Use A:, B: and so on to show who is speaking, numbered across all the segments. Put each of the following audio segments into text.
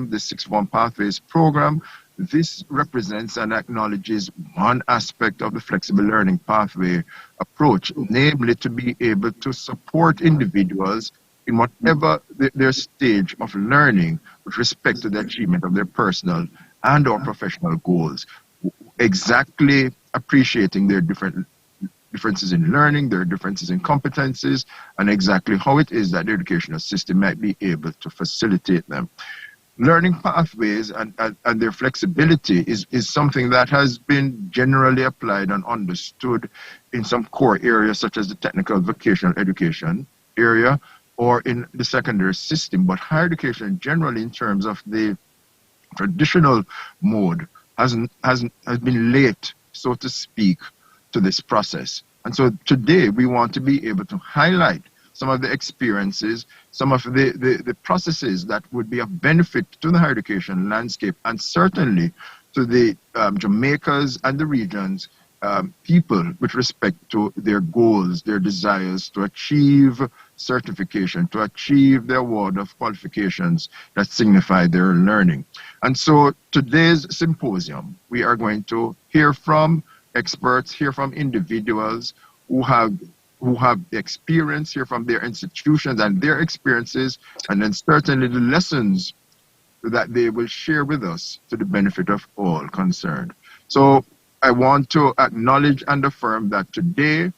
A: the Sixth Form Pathways program, this represents and acknowledges one aspect of the flexible learning pathway approach, namely to be able to support individuals in whatever their stage of learning with respect to the achievement of their personal and or professional goals, exactly appreciating their differences in learning, their differences in competencies, and exactly how it is that the educational system might be able to facilitate them. Learning pathways and their flexibility is something that has been generally applied and understood in some core areas such as the technical vocational education area or in the secondary system. But higher education generally in terms of the traditional mode has been late, so to speak, to this process. And so today we want to be able to highlight some of the experiences, some of the processes that would be of benefit to the higher education landscape and certainly to the Jamaicas and the regions people with respect to their goals, their desires to achieve certification, to achieve the award of qualifications that signify their learning. And so today's symposium, we are going to hear from experts, hear from individuals who have experience, hear from their institutions and their experiences, and then certainly the lessons that they will share with us to the benefit of all concerned. So I want to acknowledge and affirm that today,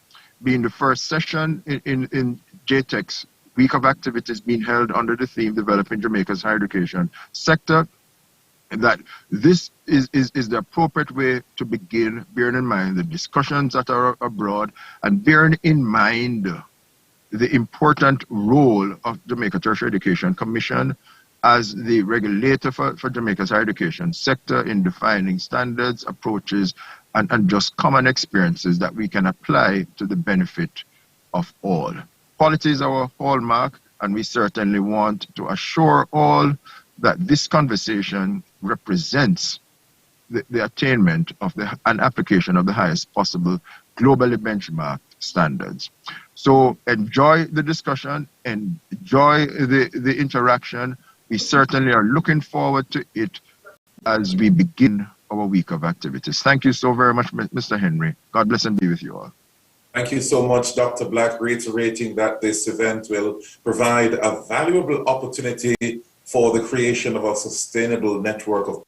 A: being the first session in J-TEC's week of activities being held under the theme Developing Jamaica's Higher Education Sector, that this is the appropriate way to begin, bearing in mind the discussions that are abroad and bearing in mind the important role of Jamaica Tertiary Education Commission as the regulator for Jamaica's higher education sector in defining standards, approaches, and just common experiences that we can apply to the benefit of all. Quality is our hallmark, and we certainly want to assure all that this conversation represents the attainment of an application of the highest possible globally benchmarked standards. So enjoy the discussion, enjoy the interaction. We certainly are looking forward to it as we begin our week of activities. Thank you so very much, Mr. Henry. God bless and be with you all.
B: Thank you so much, Dr. Black, reiterating that this event will provide a valuable opportunity for the creation of a sustainable network of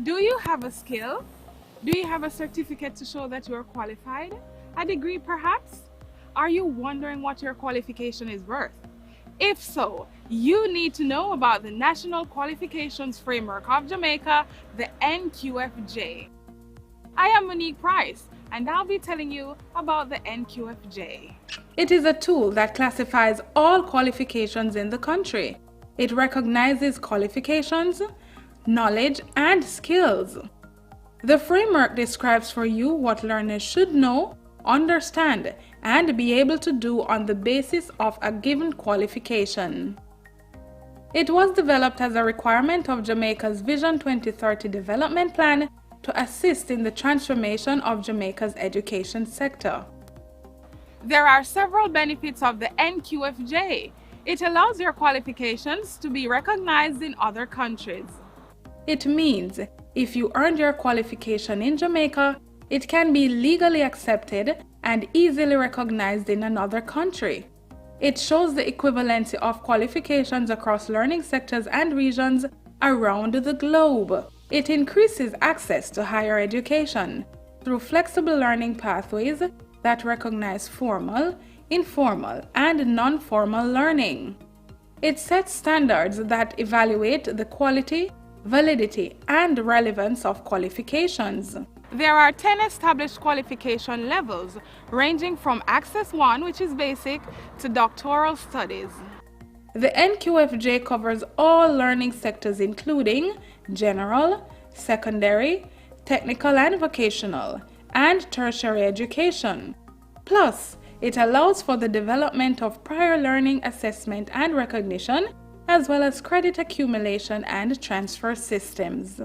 C: Do you have a skill? Do you have a certificate to show that you are qualified? A degree perhaps? Are you wondering what your qualification is worth? If so, you need to know about the National Qualifications Framework of Jamaica, the NQFJ. I am Monique Price, and I'll be telling you about the NQFJ. It is a tool that classifies all qualifications in the country. It recognizes qualifications, knowledge, and skills. The framework describes for you what learners should know, understand, and be able to do on the basis of a given qualification. It was developed as a requirement of Jamaica's Vision 2030 development plan to assist in the transformation of Jamaica's education sector. There are several benefits of the NQFJ. It allows your qualifications to be recognized in other countries. It means if you earned your qualification in Jamaica, it can be legally accepted and easily recognized in another country. It shows the equivalency of qualifications across learning sectors and regions around the globe. It increases access to higher education through flexible learning pathways that recognize formal, informal, and non-formal learning. It sets standards that evaluate the quality, validity, and relevance of qualifications. There are 10 established qualification levels, ranging from Access 1, which is basic, to doctoral studies. The NQFJ covers all learning sectors including general, secondary, technical and vocational, and tertiary education. Plus, it allows for the development of prior learning assessment and recognition, as well as credit accumulation and transfer systems.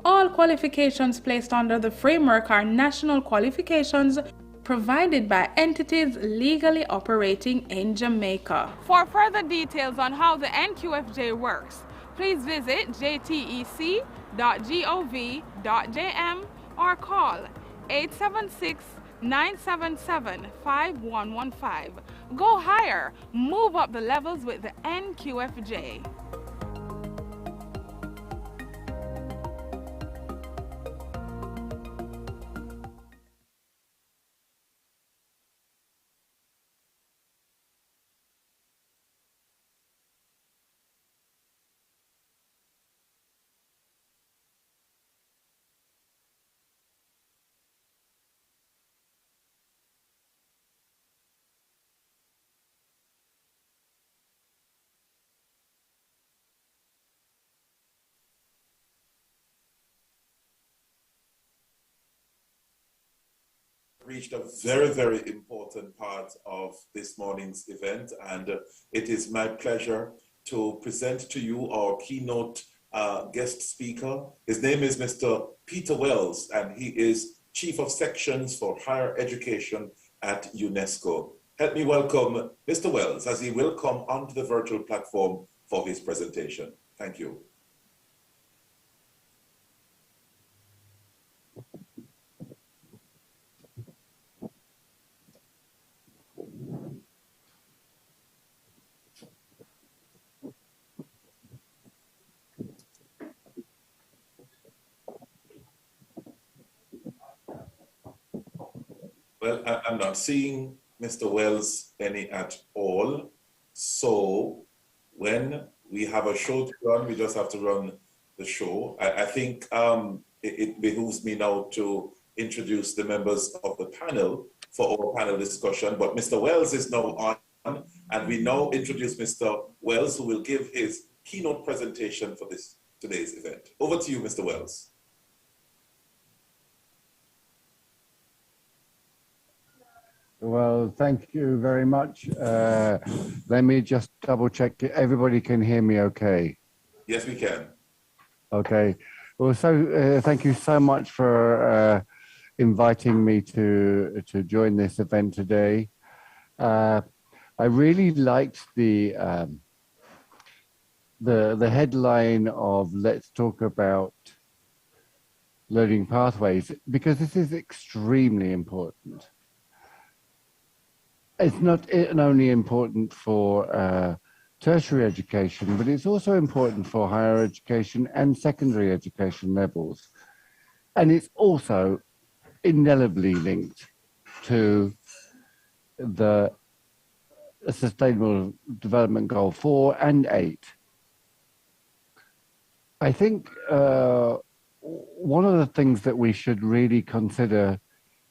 C: All qualifications placed under the framework are national qualifications provided by entities legally operating in Jamaica. For further details on how the NQFJ works, please visit jtec.gov.jm or call 876-977-5115. Go higher, move up the levels with the NQFJ.
B: Reached a very, very important part of this morning's event, and it is my pleasure to present to you our keynote guest speaker. His name is Mr. Peter Wells, and he is Chief of Sections for Higher Education at UNESCO. Help me welcome Mr. Wells as he will come onto the virtual platform for his presentation. Thank you. Well, I'm not seeing Mr. Wells any at all. So when we have a show to run, we just have to run the show. I think it behooves me now to introduce the members of the panel for our panel discussion. But Mr. Wells is now on, and we now introduce Mr. Wells, who will give his keynote presentation for today's event. Over to you, Mr. Wells.
D: Well, thank you very much. Let me just double check. Everybody can hear me okay?
B: Yes, we can.
D: Okay. Well, so thank you so much for inviting me to join this event today. I really liked the headline of "Let's talk about learning pathways," because this is extremely important. It's not only important for tertiary education, but it's also important for higher education and secondary education levels. And it's also indelibly linked to the Sustainable Development Goal 4 and 8. I think one of the things that we should really consider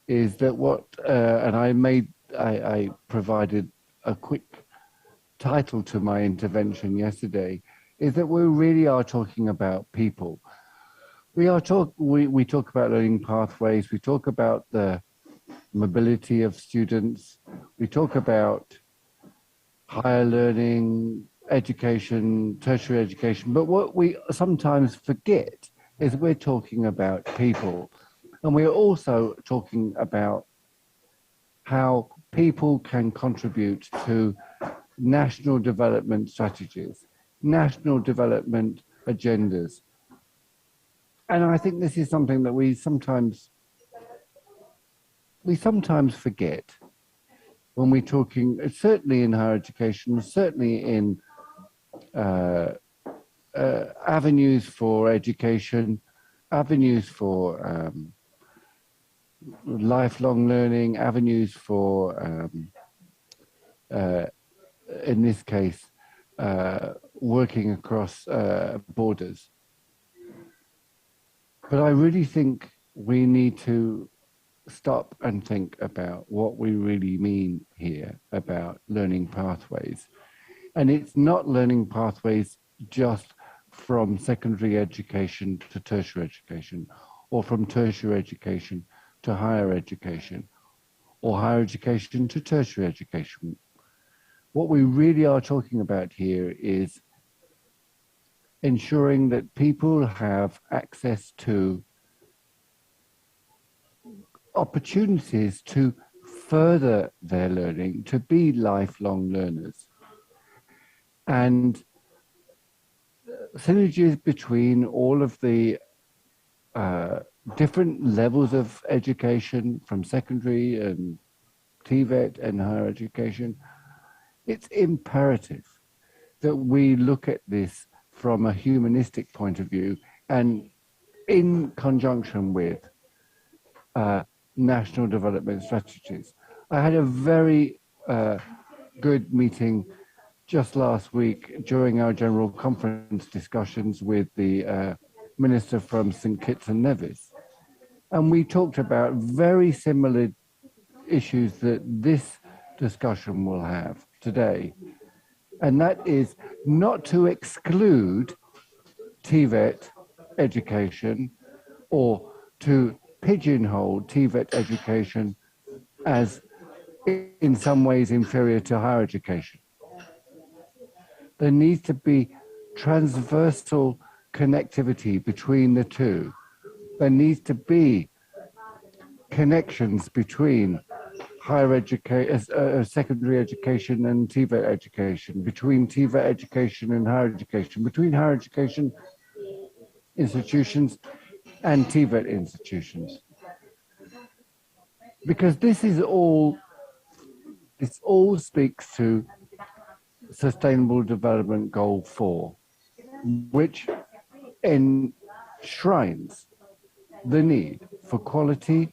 D: is that I provided a quick title to my intervention yesterday, is that we really are talking about people. we talk about learning pathways, we talk about the mobility of students, we talk about higher learning, education, tertiary education, but what we sometimes forget is we're talking about people. And we're also talking about how people can contribute to national development strategies, national development agendas. And I think this is something that we sometimes forget when we're talking, certainly in higher education, certainly in avenues for education, avenues for lifelong learning, avenues for, in this case, working across borders. But I really think we need to stop and think about what we really mean here about learning pathways. And it's not learning pathways just from secondary education to tertiary education, or from tertiary education to higher education, or higher education to tertiary education. What we really are talking about here is ensuring that people have access to opportunities to further their learning, to be lifelong learners. And synergies between all of the different levels of education, from secondary and TVET and higher education, it's imperative that we look at this from a humanistic point of view and in conjunction with national development strategies. I had a very good meeting just last week during our general conference discussions with the minister from St. Kitts and Nevis. And we talked about very similar issues that this discussion will have today. And that is not to exclude TVET education or to pigeonhole TVET education as in some ways inferior to higher education. There needs to be transversal connectivity between the two. There needs to be connections between higher education, secondary education and TVET education, between TVET education and higher education, between higher education institutions and TVET institutions. Because this all speaks to Sustainable Development Goal 4, which enshrines the need for quality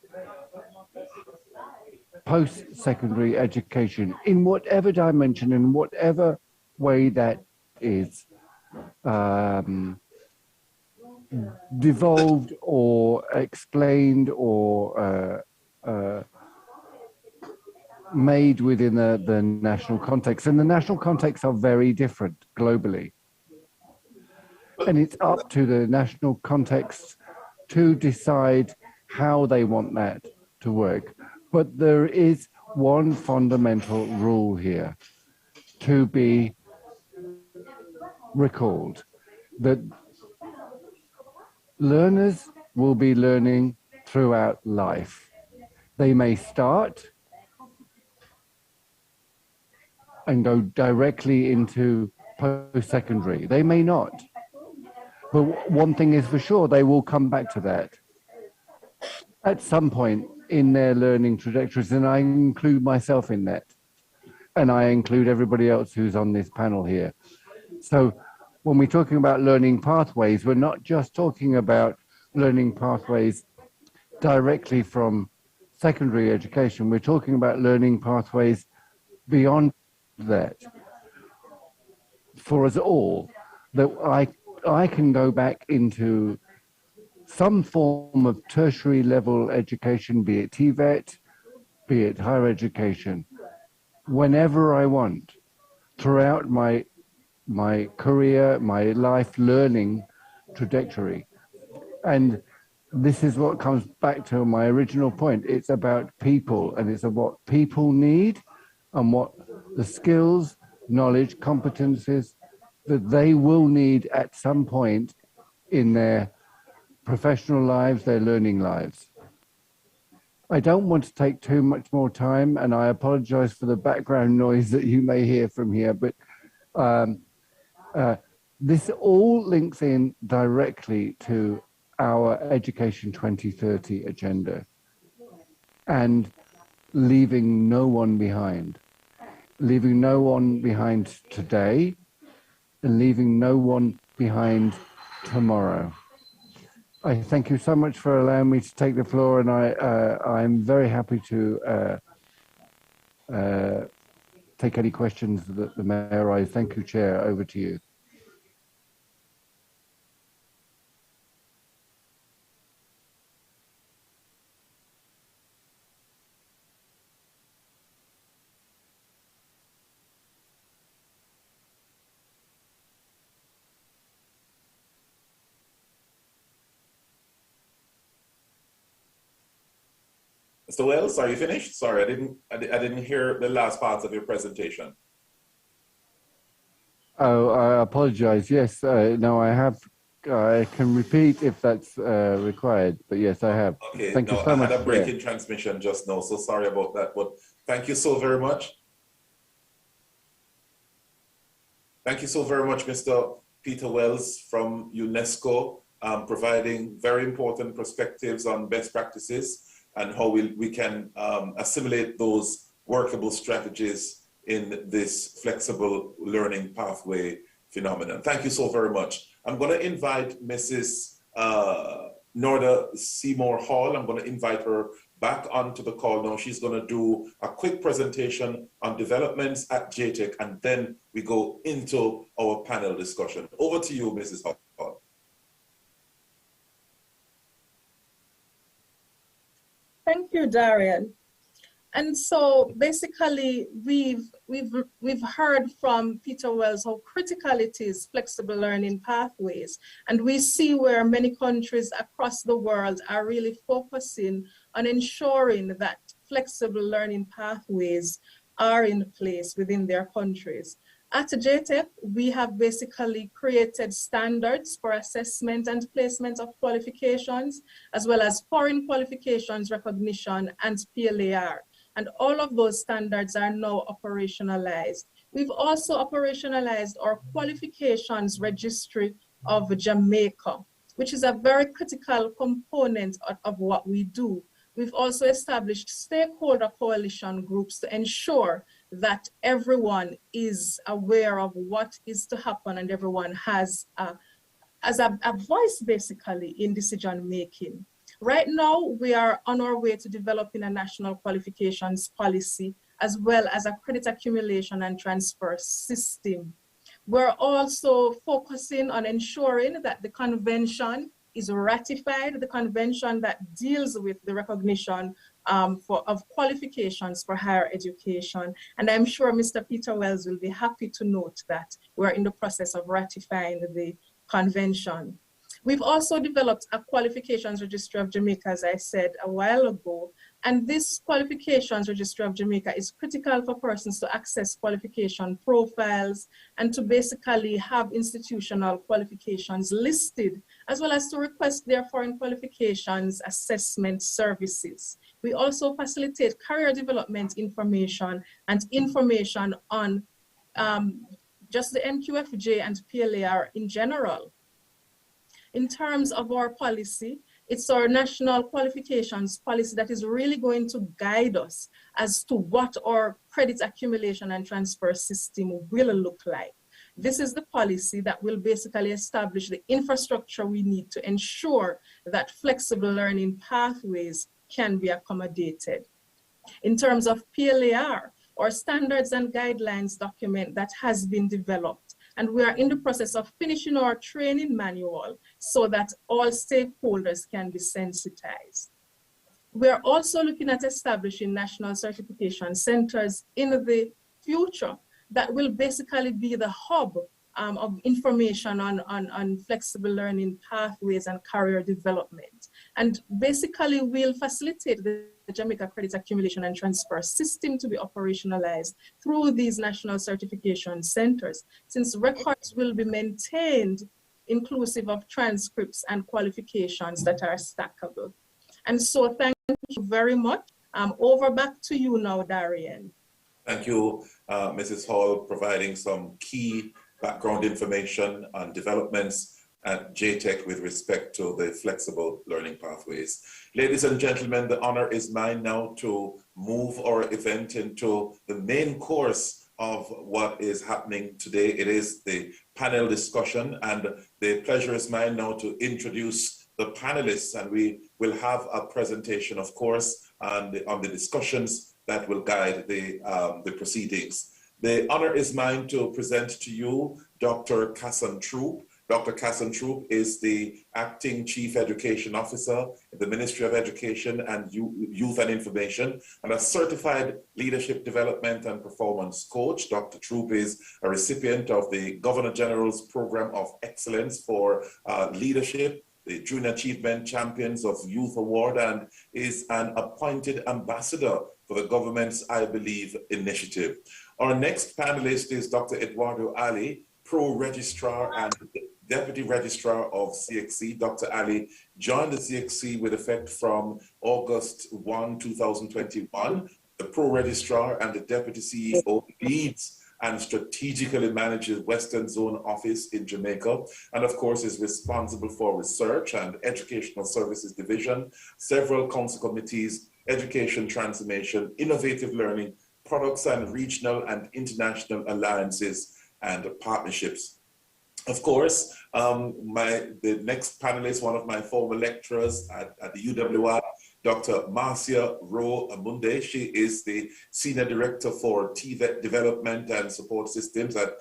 D: post-secondary education in whatever dimension, in whatever way that is devolved or explained or made within the national context. And the national contexts are very different globally. And it's up to the national contexts to decide how they want that to work. But there is one fundamental rule here to be recalled, that learners will be learning throughout life. They may start and go directly into post-secondary. They may not. But one thing is for sure, they will come back to that at some point in their learning trajectories, and I include myself in that. And I include everybody else who's on this panel here. So when we're talking about learning pathways, we're not just talking about learning pathways directly from secondary education. We're talking about learning pathways beyond that for us all, that I can go back into some form of tertiary level education, be it TVET, be it higher education, whenever I want, throughout my career, my life learning trajectory. And this is what comes back to my original point. It's about people, and it's about what people need and what the skills, knowledge, competencies that they will need at some point in their professional lives, their learning lives. I don't want to take too much more time, and I apologize for the background noise that you may hear from here, but this all links in directly to our Education 2030 agenda and leaving no one behind. Leaving no one behind today and leaving no one behind tomorrow. I thank you so much for allowing me to take the floor, and I'm very happy to take any questions that may arise. Thank you, Chair. Over to you.
B: Mr. Wells, are you finished? Sorry, I didn't hear the last parts of your presentation.
D: Oh, I apologize. Yes, no, I have. I can repeat if that's required, but yes, I have.
B: Okay,
D: thank you so
B: I
D: much.
B: had a break in transmission just now, so sorry about that, but thank you so very much. Thank you so very much, Mr. Peter Wells from UNESCO, providing very important perspectives on best practices and how we can assimilate those workable strategies in this flexible learning pathway phenomenon. Thank you so very much. I'm going to invite Mrs. Norda Seymour Hall. I'm going to invite her back onto the call now. She's going to do a quick presentation on developments at J-TEC, and then we go into our panel discussion. Over to you, Mrs. Hall.
E: Thank you, Darian. And so basically, we've heard from Peter Wells how critical it is, flexible learning pathways. And we see where many countries across the world are really focusing on ensuring that flexible learning pathways are in place within their countries. At J-TEC, we have basically created standards for assessment and placement of qualifications, as well as foreign qualifications recognition and PLAR. And all of those standards are now operationalized. We've also operationalized our Qualifications Registry of Jamaica, which is a very critical component of what we do. We've also established stakeholder coalition groups to ensure that everyone is aware of what is to happen and everyone has a voice basically in decision making. Right now, we are on our way to developing a national qualifications policy, as well as a credit accumulation and transfer system. We're also focusing on ensuring that the convention is ratified, the convention that deals with the recognition of qualifications for higher education. And I'm sure Mr. Peter Wells will be happy to note that we're in the process of ratifying the convention. We've also developed a Qualifications Registry of Jamaica, as I said a while ago, and this Qualifications Registry of Jamaica is critical for persons to access qualification profiles and to basically have institutional qualifications listed, as well as to request their foreign qualifications assessment services. We also facilitate career development information and information on just the NQFJ and PLAR in general. In terms of our policy, it's our national qualifications policy that is really going to guide us as to what our credit accumulation and transfer system will look like. This is the policy that will basically establish the infrastructure we need to ensure that flexible learning pathways can be accommodated. In terms of PLAR, our standards and guidelines document that has been developed, and we are in the process of finishing our training manual so that all stakeholders can be sensitized. We're also looking at establishing national certification centers in the future that will basically be the hub of information on flexible learning pathways and career development. And basically, we'll facilitate the Jamaica Credit Accumulation and Transfer system to be operationalized through these national certification centers, since records will be maintained inclusive of transcripts and qualifications that are stackable. And so thank you very much. Over back to you now, Darian.
B: Thank you, Mrs. Hall, providing some key background information on developments at J-TEC with respect to the flexible learning pathways. Ladies and gentlemen, the honor is mine now to move our event into the main course of what is happening today. It is the panel discussion, and the pleasure is mine now to introduce the panelists, and we will have a presentation, of course, on the discussions that will guide the proceedings. The honor is mine to present to you Dr. Casson Troop. Dr. Casson Troop is the Acting Chief Education Officer in the Ministry of Education and Youth and Information, and a certified leadership development and performance coach. Dr. Troop is a recipient of the Governor General's Program of Excellence for Leadership, the Junior Achievement Champions of Youth Award, and is an appointed ambassador for the government's I Believe initiative. Our next panelist is Dr. Eduardo Ali, Pro Registrar and Deputy Registrar of CXC. Dr. Ali joined the CXC with effect from August 1, 2021. The Pro Registrar and the Deputy CEO leads and strategically manages Western Zone Office in Jamaica, and of course is responsible for research and educational services division, several council committees, education transformation, innovative learning, products and regional and international alliances and partnerships. Of course, the next panelist, one of my former lecturers at the UWI, Dr. Marcia Rowe Amunde. She is the Senior Director for TVET Development and Support Systems at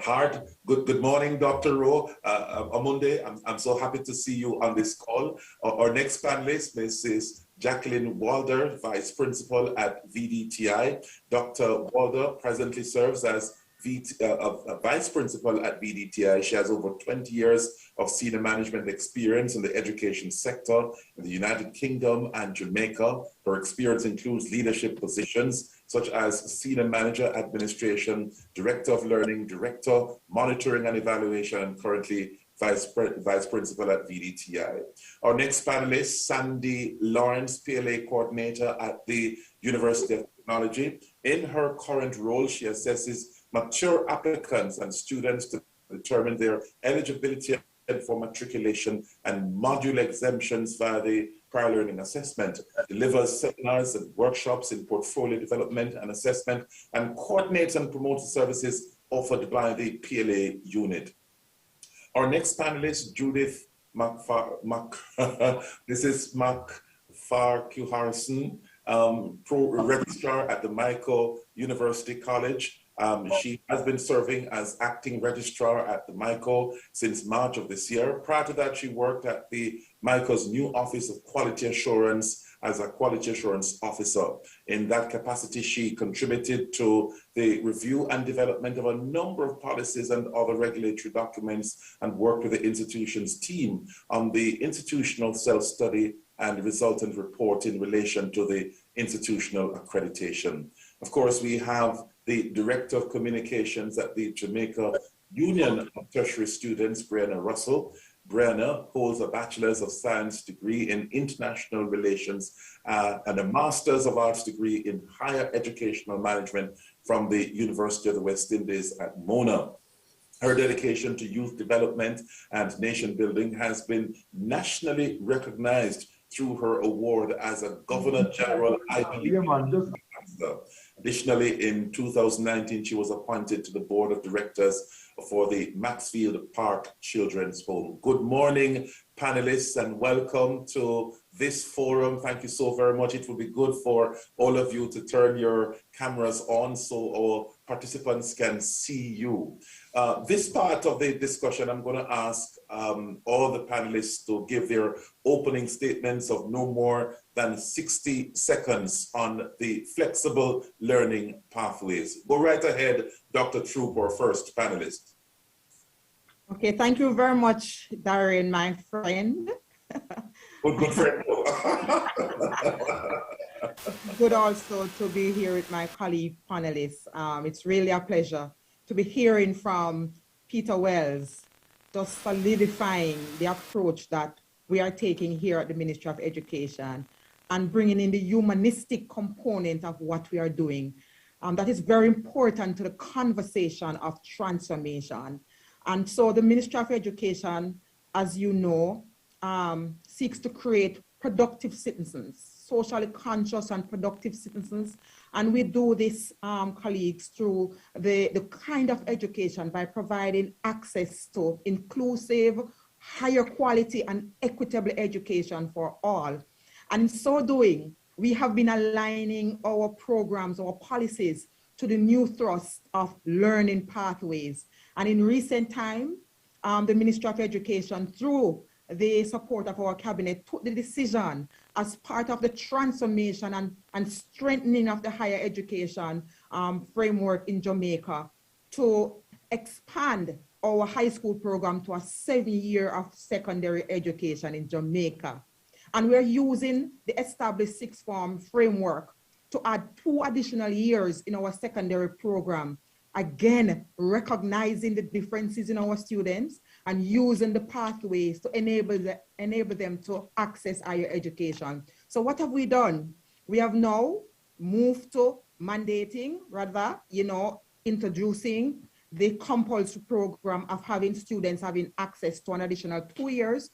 B: HART. Good morning, Dr. Rowe Amunde. I'm so happy to see you on this call. Our next panelist, Mrs. Jacqueline Walder, Vice Principal at VDTI. Dr. Walder presently serves as Vice Principal at VDTI. She has over 20 years of senior management experience in the education sector in the United Kingdom and Jamaica. Her experience includes leadership positions such as Senior Manager Administration, Director of Learning, Director Monitoring and Evaluation, and currently Vice Principal at VDTI. Our next panelist, Sandy Lawrence, PLA Coordinator at the University of Technology. In her current role, she assesses mature applicants and students to determine their eligibility for matriculation and module exemptions via the prior learning assessment, delivers seminars and workshops in portfolio development and assessment, and coordinates and promotes services offered by the PLA unit. Our next panelist, Judith this is Macfarque Harrison, Pro Registrar at the Michael University College. She has been serving as acting registrar at the MICO since March of this year. Prior to that, she worked at the MICO's new Office of Quality Assurance as a Quality Assurance Officer. In that capacity, she contributed to the review and development of a number of policies and other regulatory documents, and worked with the institution's team on the institutional self-study and resultant report in relation to the institutional accreditation. Of course, we have the Director of Communications at the Jamaica Union of Tertiary Students, Brianna Russell. Brianna holds a Bachelor's of Science degree in International Relations and a Master's of Arts degree in Higher Educational Management from the University of the West Indies at Mona. Her dedication to youth development and nation building has been nationally recognized through her award as a Governor General I Believe. Additionally, in 2019, she was appointed to the Board of Directors for the Maxfield Park Children's Home. Good morning, panelists, and welcome to this forum. Thank you so very much. It will be good for all of you to turn your cameras on so our participants can see you. This part of the discussion, I'm going to ask all the panelists to give their opening statements of no more than 60 seconds on the flexible learning pathways. Go right ahead, Dr. Troop, our first panelist.
F: Okay, thank you very much, Darren, my friend.
B: Good friend.
F: Good also to be here with my colleague panelists. It's really a pleasure to be hearing from Peter Wells, just solidifying the approach that we are taking here at the Ministry of Education and bringing in the humanistic component of what we are doing. That is very important to the conversation of transformation. And so the Ministry of Education, as you know, seeks to create productive citizens, socially conscious and productive citizens. And we do this, colleagues, through the kind of education by providing access to inclusive, higher quality and equitable education for all. And in so doing, we have been aligning our programs, our policies to the new thrust of learning pathways. And in recent time, the Ministry of Education, through the support of our cabinet, took the decision as part of the transformation and strengthening of the higher education framework in Jamaica to expand our high school program to a 7-year of secondary education in Jamaica. And we're using the established sixth form framework to add 2 additional years in our secondary program. Again, recognizing the differences in our students and using the pathways to enable them to access higher education. So what have we done? We have now moved to mandating, rather, introducing the compulsory program of having students having access to an additional 2 years.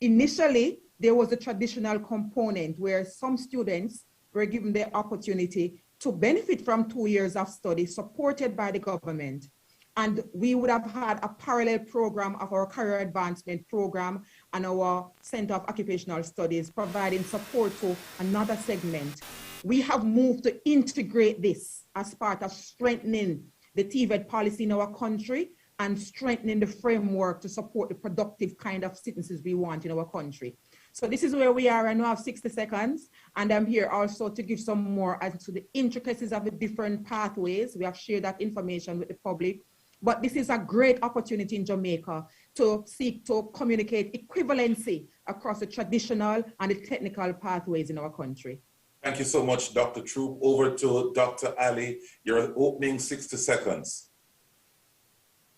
F: Initially, there was a traditional component where some students were given the opportunity to benefit from 2 years of study supported by the government. And we would have had a parallel program of our career advancement program and our Center of Occupational Studies providing support to another segment. We have moved to integrate this as part of strengthening the TVET policy in our country and strengthening the framework to support the productive kind of citizens we want in our country. So this is where we are. I now have 60 seconds, and I'm here also to give some more as to the intricacies of the different pathways. We have shared that information with the public, but this is a great opportunity in Jamaica to seek to communicate equivalency across the traditional and the technical pathways in our country.
B: Thank you so much, Dr. Troop. Over to Dr. Ali, your opening 60 seconds.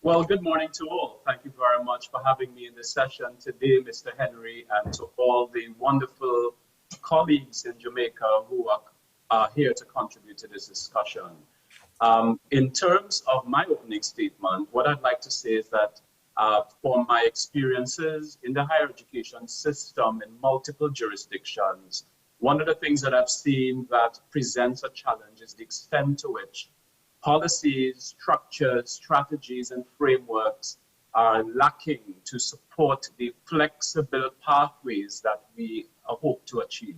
G: Well, good morning to all. Thank you very much for having me in this session today, Mr. Henry, and to all the wonderful colleagues in Jamaica who are here to contribute to this discussion. In terms of my opening statement, what I'd like to say is that from my experiences in the higher education system in multiple jurisdictions, one of the things that I've seen that presents a challenge is the extent to which policies, structures, strategies, and frameworks are lacking to support the flexible pathways that we hope to achieve.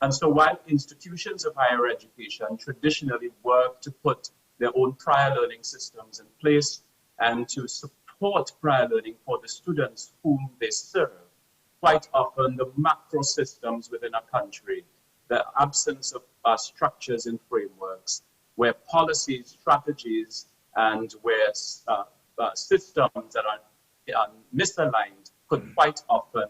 G: And so while institutions of higher education traditionally work to put their own prior learning systems in place and to support prior learning for the students whom they serve, quite often the macro systems within a country, the absence of structures and frameworks, where policies, strategies, and where systems that are misaligned could quite often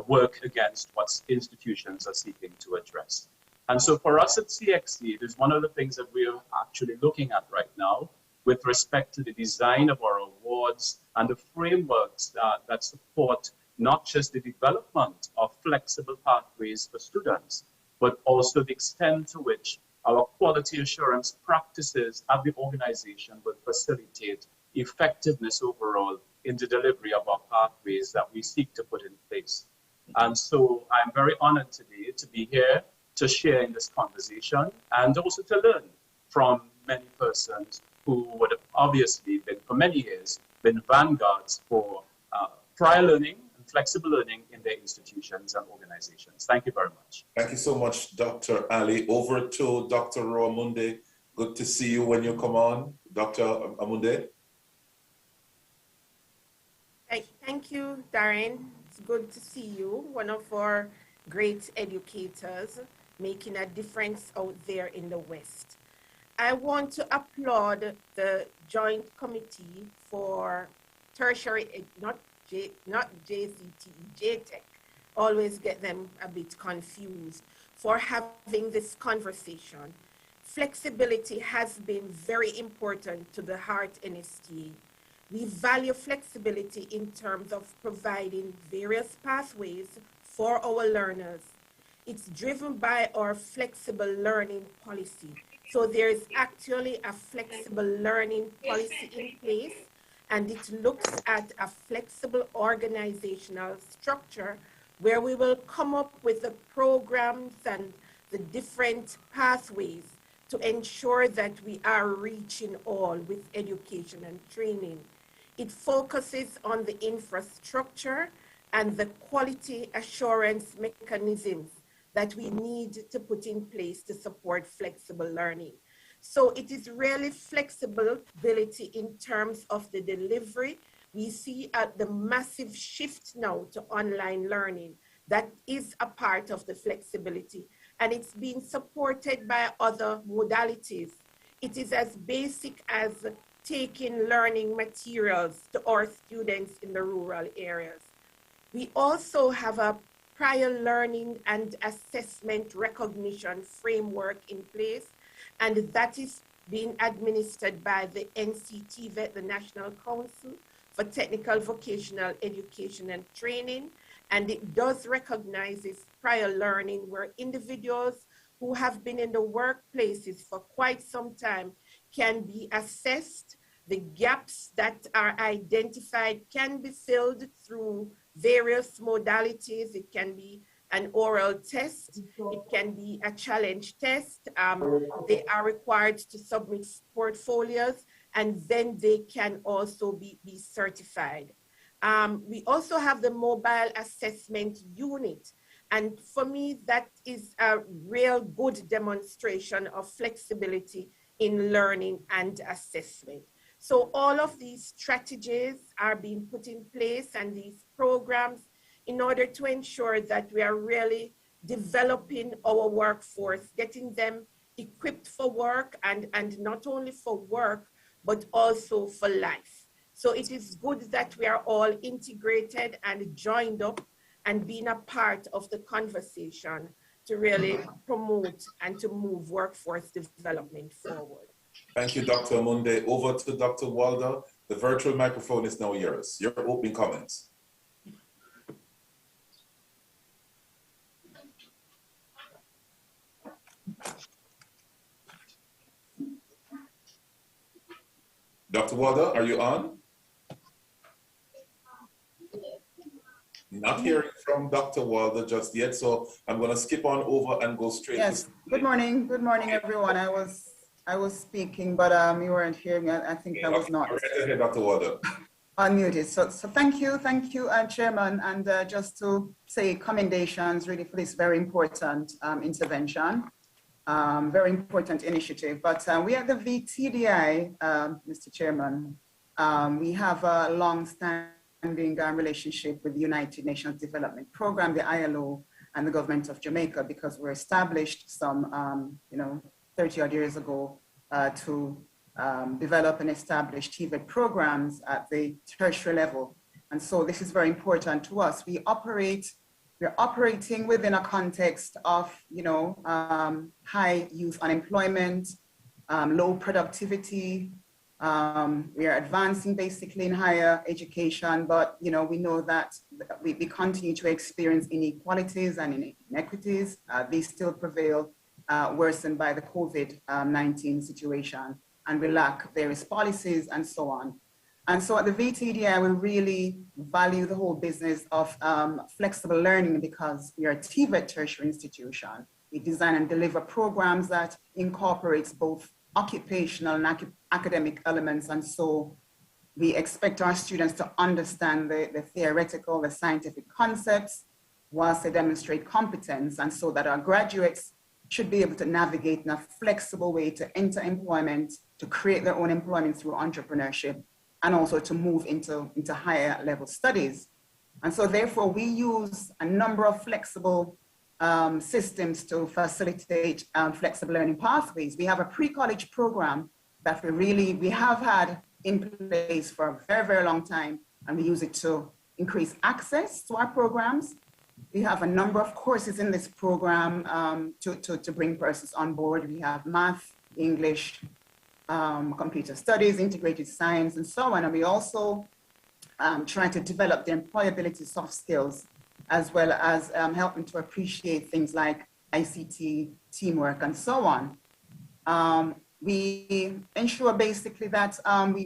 G: work against what institutions are seeking to address. And so for us at CXC, it is one of the things that we're actually looking at right now with respect to the design of our awards and the frameworks that support not just the development of flexible pathways for students, but also the extent to which our quality assurance practices at the organization will facilitate effectiveness overall in the delivery of our pathways that we seek to put in place. And so I'm very honored today to be here to share in this conversation and also to learn from many persons who would have obviously been, for many years, been vanguards for prior learning and flexible learning in their institutions and organizations. Thank you very much.
B: Thank you so much, Dr. Ali. Over to Dr. Amunde. Good to see you when you come on, Dr. Amunde.
H: Thank you, Darren. It's good to see you, one of our great educators making a difference out there in the West. I want to applaud the Joint Committee for tertiary, not JCTE, J-TEC, always get them a bit confused, for having this conversation. Flexibility has been very important to the Heart NSTA. We value flexibility in terms of providing various pathways for our learners. It's driven by our flexible learning policy. So there is actually a flexible learning policy in place, and it looks at a flexible organizational structure where we will come up with the programs and the different pathways to ensure that we are reaching all with education and training. It focuses on the infrastructure and the quality assurance mechanisms that we need to put in place to support flexible learning. So it is really flexibility in terms of the delivery. We see the massive shift now to online learning. That is a part of the flexibility, and it's being supported by other modalities. It is as basic as taking learning materials to our students in the rural areas. We also have a prior learning and assessment recognition framework in place, and that is being administered by the NCTVET, the National Council for Technical Vocational Education and Training, and it does recognize this prior learning where individuals who have been in the workplaces for quite some time can be assessed. The gaps that are identified can be filled through various modalities. It can be an oral test. It can be a challenge test. They are required to submit portfolios, and then they can also be certified. We also have the mobile assessment unit. And for me, that is a real good demonstration of flexibility in learning and assessment. So all of these strategies are being put in place, and these programs, in order to ensure that we are really developing our workforce, getting them equipped for work, and not only for work, but also for life. So it is good that we are all integrated and joined up and being a part of the conversation to really promote and to move workforce development forward.
B: Thank you, Dr. Amunde. Over to Dr. Walder. The virtual microphone is now yours. Your opening comments. Dr. Walder, are you on? Not hearing from Dr. Walder just yet, so I'm going to skip on over and go straight.
I: Yes. Good morning, everyone. I was speaking, but you weren't hearing me. I think I was not.
B: Right, Dr. Walder.
I: Unmuted. So thank you, Chairman, and just to say commendations really for this very important intervention, very important initiative. But we at the VTDI, Mr. Chairman, we have a long-standing relationship with the United Nations Development Program, the ILO, and the government of Jamaica, because we're established some, 30 odd years ago to develop and establish TVET programs at the tertiary level. And so this is very important to us. We're operating within a context of, high youth unemployment, low productivity. We are advancing basically in higher education, but we know that we continue to experience inequalities and inequities. These still prevail, worsened by the COVID-19 situation, and we lack various policies and so on. And so at the VTDI, we really value the whole business of flexible learning because we are a TVET tertiary institution. We design and deliver programs that incorporates both occupational and academic elements. And so we expect our students to understand the theoretical, the scientific concepts whilst they demonstrate competence, and so that our graduates should be able to navigate in a flexible way to enter employment, to create their own employment through entrepreneurship, and also to move into higher level studies. And so therefore we use a number of flexible systems to facilitate flexible learning pathways. We have a pre-college program that we have had in place for a very, very long time, and we use it to increase access to our programs. We have a number of courses in this program to bring persons on board. We have math, English, computer studies, integrated science, and so on. And we also try to develop the employability soft skills, as well as help them to appreciate things like ICT, teamwork, and so on. We ensure basically that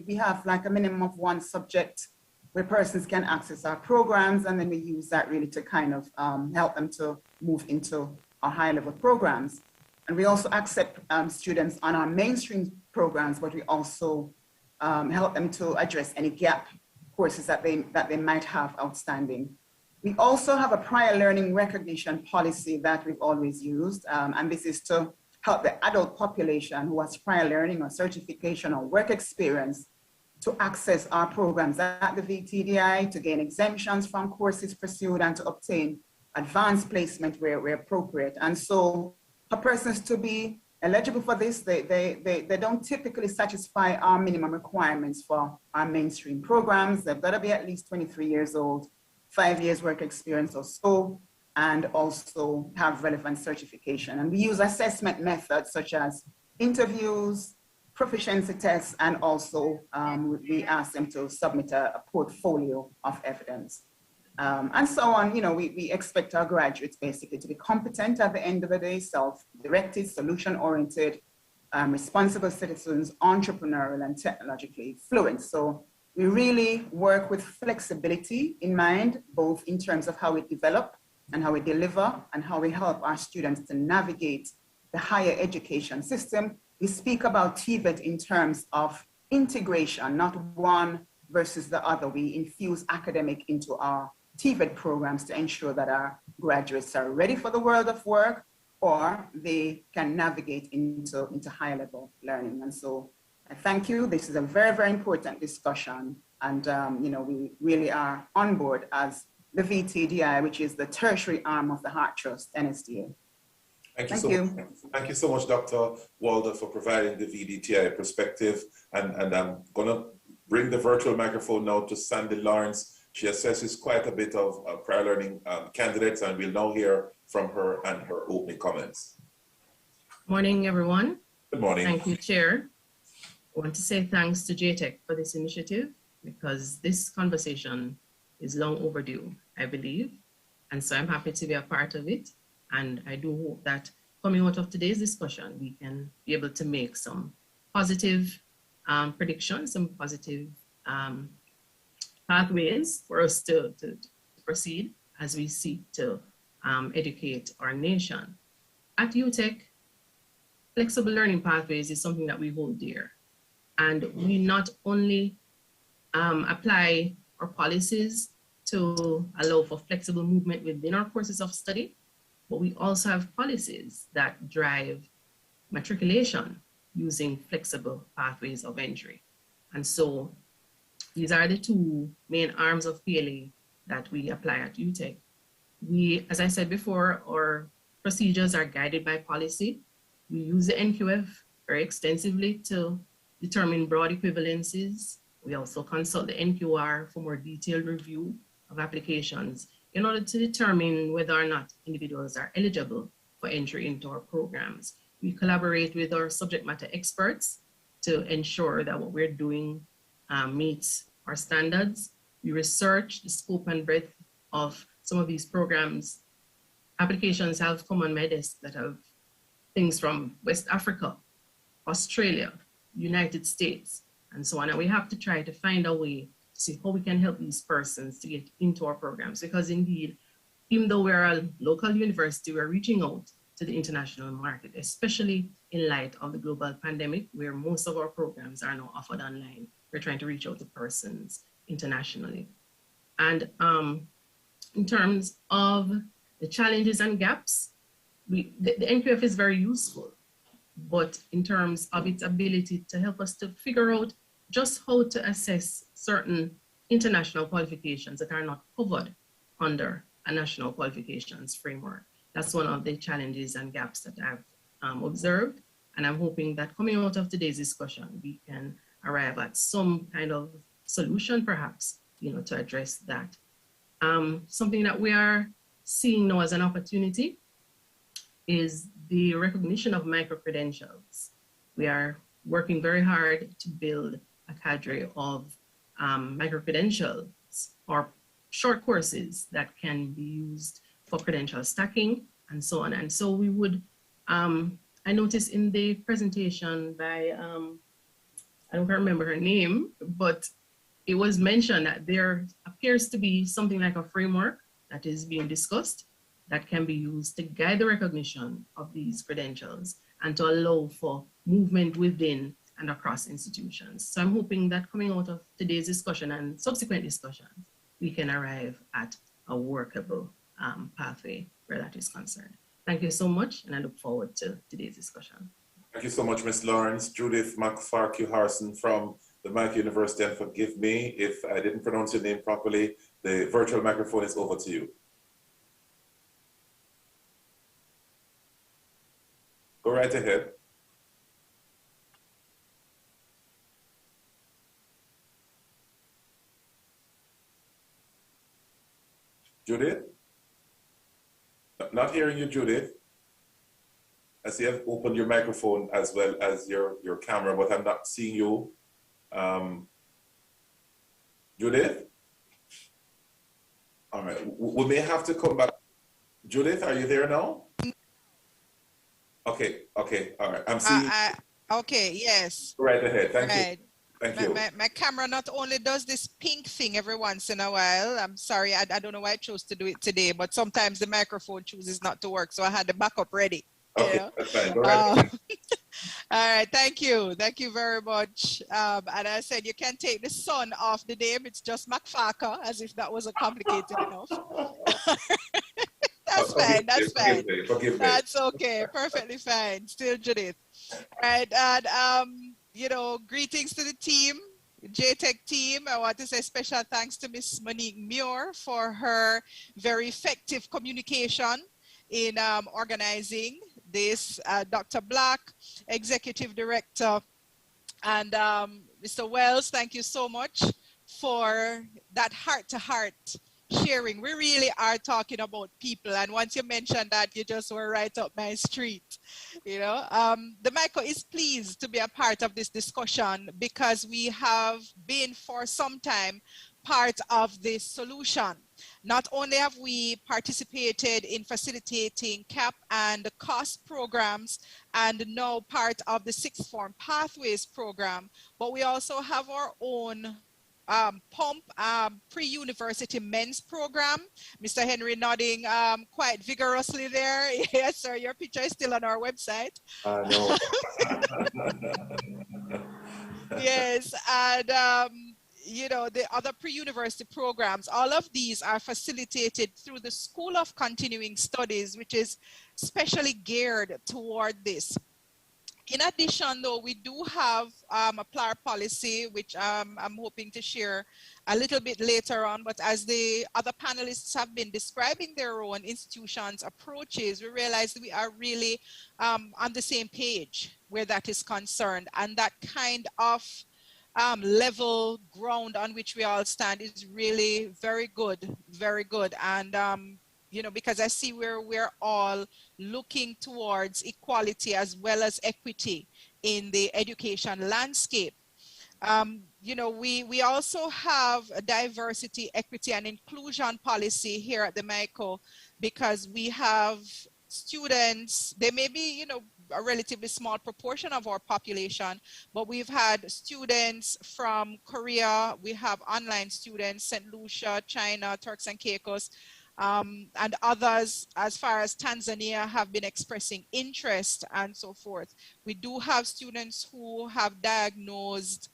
I: we have like a minimum of one subject where persons can access our programs, and then we use that really to kind of help them to move into our higher level programs. And we also accept students on our mainstream programs, but we also help them to address any gap courses that they might have outstanding. We also have a prior learning recognition policy that we've always used, and this is to help the adult population who has prior learning or certification or work experience to access our programs at the VTDI, to gain exemptions from courses pursued, and to obtain advanced placement where appropriate. And so for persons to be eligible for this, they don't typically satisfy our minimum requirements for our mainstream programs. They've got to be at least 23 years old, 5 years work experience or so, and also have relevant certification. And we use assessment methods such as interviews, proficiency tests, and also we ask them to submit a portfolio of evidence. And so on. You know, we expect our graduates basically to be competent at the end of the day, self-directed, solution-oriented, responsible citizens, entrepreneurial, and technologically fluent. So we really work with flexibility in mind, both in terms of how we develop and how we deliver and how we help our students to navigate the higher education system. We speak about TVET in terms of integration, not one versus the other. We infuse academic into our TVET programs to ensure that our graduates are ready for the world of work, or they can navigate into higher level learning. And so I thank you. This is a very, very important discussion. And, you know, we really are on board as the VTDI, which is the tertiary arm of the Heart Trust, NSDA.
B: Thank you so much, Dr. Walder, for providing the VDTI perspective. And I'm going to bring the virtual microphone now to Sandy Lawrence. She assesses quite a bit of prior learning candidates, and we'll now hear from her and her opening comments.
J: Morning, everyone.
B: Good morning.
J: Thank you, Chair. I want to say thanks to J-TEC for this initiative, because this conversation is long overdue, I believe. And so I'm happy to be a part of it. And I do hope that coming out of today's discussion, we can be able to make some positive predictions, some positive pathways for us to proceed as we seek to educate our nation. At UTEC, flexible learning pathways is something that we hold dear. And we not only apply our policies to allow for flexible movement within our courses of study, but we also have policies that drive matriculation using flexible pathways of entry. And so these are the two main arms of PLA that we apply at UTEC. We, as I said before, our procedures are guided by policy. We use the NQF very extensively to determine broad equivalencies. We also consult the NQR for more detailed review of applications in order to determine whether or not individuals are eligible for entry into our programs. We collaborate with our subject matter experts to ensure that what we're doing meets our standards. We research the scope and breadth of some of these programs. Applications have come on my desk that have things from West Africa, Australia, United States, and so on. And we have to try to find a way to see how we can help these persons to get into our programs, because indeed, even though we're a local university, we're reaching out to the international market, especially in light of the global pandemic, where most of our programs are now offered online. We're trying to reach out to persons internationally. And in terms of the challenges and gaps, the NQF is very useful, but in terms of its ability to help us to figure out just how to assess certain international qualifications that are not covered under a national qualifications framework. That's one of the challenges and gaps that I've observed. And I'm hoping that coming out of today's discussion, we can arrive at some kind of solution, perhaps, to address that. Something that we are seeing now as an opportunity is the recognition of micro-credentials. We are working very hard to build a cadre of micro-credentials or short courses that can be used for credential stacking and so on. And so we would, I noticed in the presentation by, I don't remember her name, but it was mentioned that there appears to be something like a framework that is being discussed that can be used to guide the recognition of these credentials and to allow for movement within and across institutions. So I'm hoping that coming out of today's discussion and subsequent discussions, we can arrive at a workable pathway where that is concerned. Thank you so much, and I look forward to today's discussion.
B: Thank you so much, Ms. Lawrence. Judith McFarque-Harrison from the Jamaica University, and forgive me if I didn't pronounce your name properly. The virtual microphone is over to you. Go right ahead. Judith? Not hearing you, Judith. I see I've opened your microphone as well as your camera, but I'm not seeing you. Judith? All right, we may have to come back. Judith, are you there now? Okay, all right. I'm seeing.
K: Okay, yes.
B: Go right ahead. Thank you. Thank you.
K: My camera not only does this pink thing every once in a while. I'm sorry, I don't know why I chose to do it today, but sometimes the microphone chooses not to work, so I had the backup ready.
B: Okay, that's fine. Go right ahead.
K: All right, thank you very much. And I said you can take the son off the name. It's just McFarque, as if that wasn't complicated enough. That's fine. That's fine.
B: Forgive me.
K: That's okay. Perfectly fine. Still Judith. Right. And greetings to the team, J-TEC team. I want to say special thanks to Miss Monique Muir for her very effective communication in organizing this. Dr. Black, Executive Director, and Mr. Wells, thank you so much for that heart-to-heart sharing. We really are talking about people, and once you mentioned that, you just were right up my street. The MICO is pleased to be a part of this discussion because we have been for some time part of the solution. Not only have we participated in facilitating CAP and COST programs and now part of the Sixth Form Pathways program, but we also have our own pre-university men's program. Mr. Henry nodding quite vigorously there. Yes, sir, your picture is still on our website.
B: No.
K: Yes, and the other pre-university programs, all of these are facilitated through the School of Continuing Studies, which is specially geared toward this. In addition, though, we do have a PLAR policy, which I'm hoping to share a little bit later on. But as the other panelists have been describing their own institutions' approaches, we realize that we are really on the same page where that is concerned. And that kind of level ground on which we all stand is really very good, very good. And because I see we're all looking towards equality as well as equity in the education landscape. We also have a diversity, equity, and inclusion policy here at the MICO because we have students, they may be, a relatively small proportion of our population, but we've had students from Korea, we have online students, St. Lucia, China, Turks and Caicos, and others as far as Tanzania have been expressing interest and so forth. We do have students who have diagnosed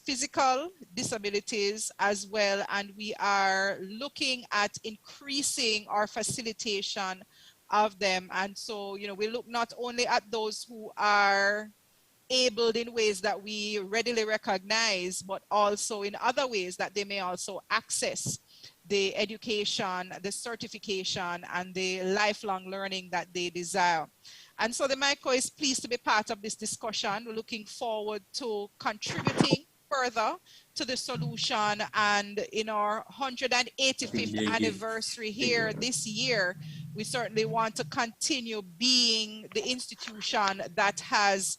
K: physical disabilities as well, and we are looking at increasing our facilitation of them. And so, we look not only at those who are abled in ways that we readily recognize, but also in other ways that they may also access the education, the certification, and the lifelong learning that they desire. And so the MICO is pleased to be part of this discussion. We're looking forward to contributing further to the solution, and in our 185th anniversary here this year, we certainly want to continue being the institution that has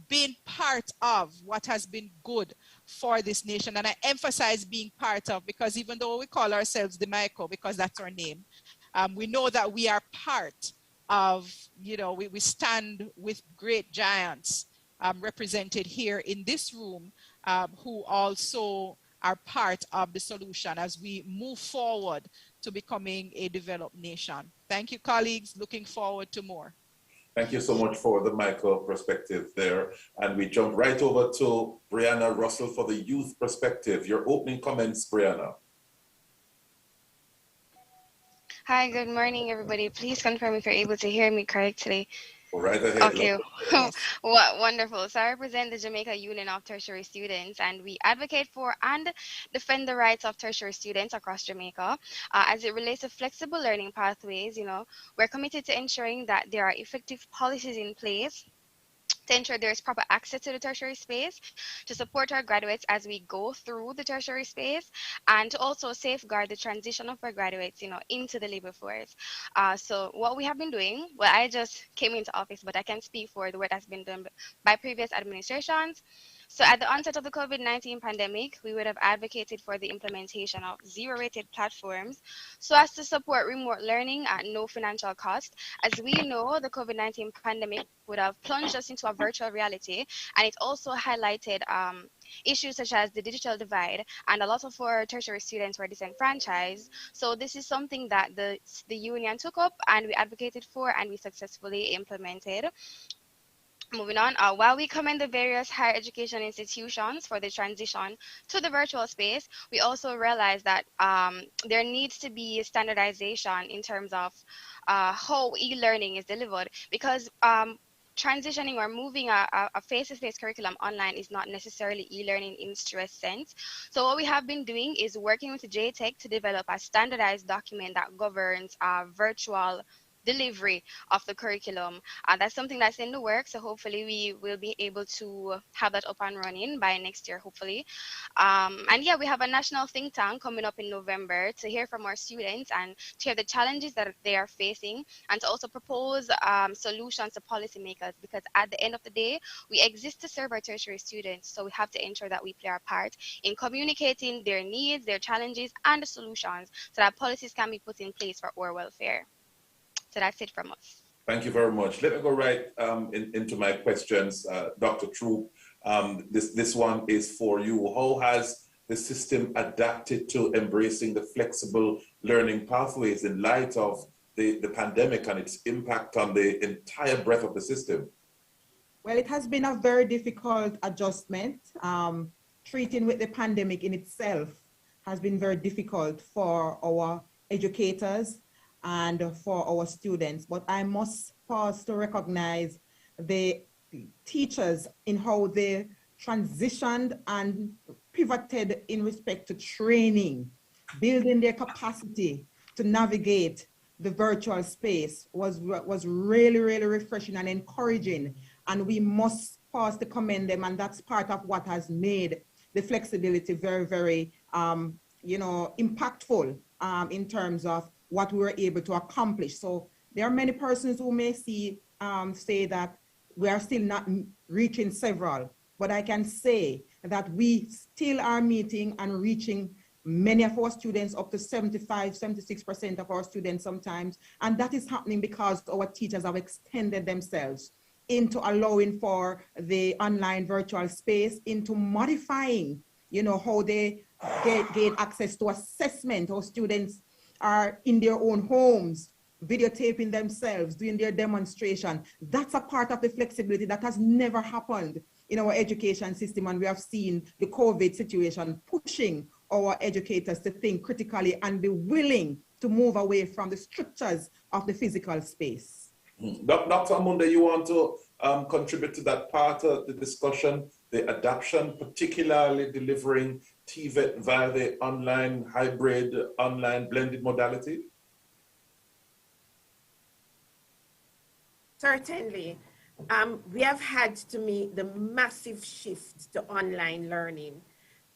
K: been part of what has been good for this nation. And I emphasize being part of, because even though we call ourselves the MICO, because that's our name, we know that we are part of, you know, we stand with great giants represented here in this room, who also are part of the solution as we move forward to becoming a developed nation. Thank you, colleagues. Looking forward to more.
B: Thank you so much for the micro perspective there. And we jump right over to Brianna Russell for the youth perspective. Your opening comments, Brianna.
L: Hi, good morning, everybody. Please confirm if you're able to hear me correctly.
B: Right ahead.
L: Okay, what wonderful. So I represent the Jamaica Union of Tertiary Students, and we advocate for and defend the rights of tertiary students across Jamaica. As it relates to flexible learning pathways, you know, we're committed to ensuring that there are effective policies in place to ensure there is proper access to the tertiary space, to support our graduates as we go through the tertiary space, and to also safeguard the transition of our graduates, you know, into the labor force. So what we have been doing, well, I just came into office, but I can speak for the work that's been done by previous administrations. So at the onset of the COVID-19 pandemic, we would have advocated for the implementation of zero-rated platforms so as to support remote learning at no financial cost. As we know, the COVID-19 pandemic would have plunged us into a virtual reality, and it also highlighted issues such as the digital divide, and a lot of our tertiary students were disenfranchised. So this is something that the union took up and we advocated for, and we successfully implemented. Moving on, while we commend the various higher education institutions for the transition to the virtual space, we also realize that there needs to be standardization in terms of how e-learning is delivered, because transitioning or moving a face-to-face curriculum online is not necessarily e-learning in stress sense. So what we have been doing is working with the J-TEC to develop a standardized document that governs virtual delivery of the curriculum. That's something that's in the works, so hopefully we will be able to have that up and running by next year, hopefully. And yeah, we have a national think tank coming up in November to hear from our students and to hear the challenges that they are facing, and to also propose solutions to policymakers, because at the end of the day, we exist to serve our tertiary students, so we have to ensure that we play our part in communicating their needs, their challenges, and the solutions so that policies can be put in place for our welfare. So that's it from us.
B: Thank you very much. Let me go right into my questions, Dr. Troop. This one is for you. How has the system adapted to embracing the flexible learning pathways in light of the pandemic and its impact on the entire breadth of the system?
F: Well, it has been a very difficult adjustment. Treating with the pandemic in itself has been very difficult for our educators and for our students, but I must pause to recognize the teachers in how they transitioned and pivoted in respect to training, building their capacity to navigate the virtual space was really, really refreshing and encouraging, and we must pause to commend them, and that's part of what has made the flexibility very, very, impactful in terms of what we were able to accomplish. So there are many persons who may say that we are still not reaching several, but I can say that we still are meeting and reaching many of our students, up to 75, 76% of our students sometimes. And that is happening because our teachers have extended themselves into allowing for the online virtual space, into modifying, how they gain access to assessment, how students are in their own homes, videotaping themselves, doing their demonstration. That's a part of the flexibility that has never happened in our education system. And we have seen the COVID situation pushing our educators to think critically and be willing to move away from the strictures of the physical space.
B: Dr. Amunda, you want to contribute to that part of the discussion, the adoption, particularly delivering TVET via the online hybrid, online blended modality?
H: Certainly. we have had to make the massive shift to online learning,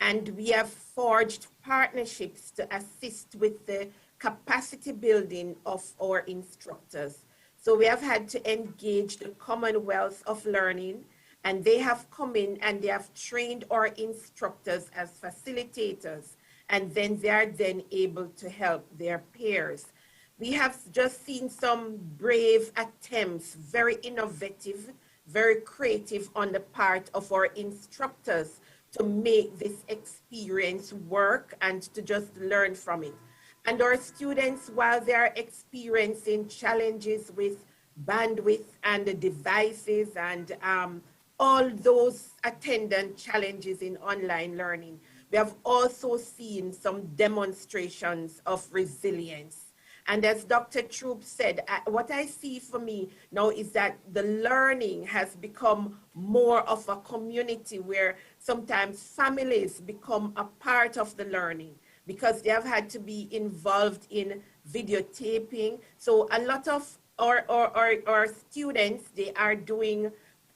H: and we have forged partnerships to assist with the capacity building of our instructors. So we have had to engage the Commonwealth of Learning, and they have come in and they have trained our instructors as facilitators, and then they are then able to help their peers. We have just seen some brave attempts, very innovative, very creative on the part of our instructors to make this experience work and to just learn from it. And our students, while they're experiencing challenges with bandwidth and the devices and all those attendant challenges in online learning, we have also seen some demonstrations of resilience. And as Dr. Troop said, what I see for me now is that the learning has become more of a community where sometimes families become a part of the learning because they have had to be involved in videotaping. So a lot of our students, they are doing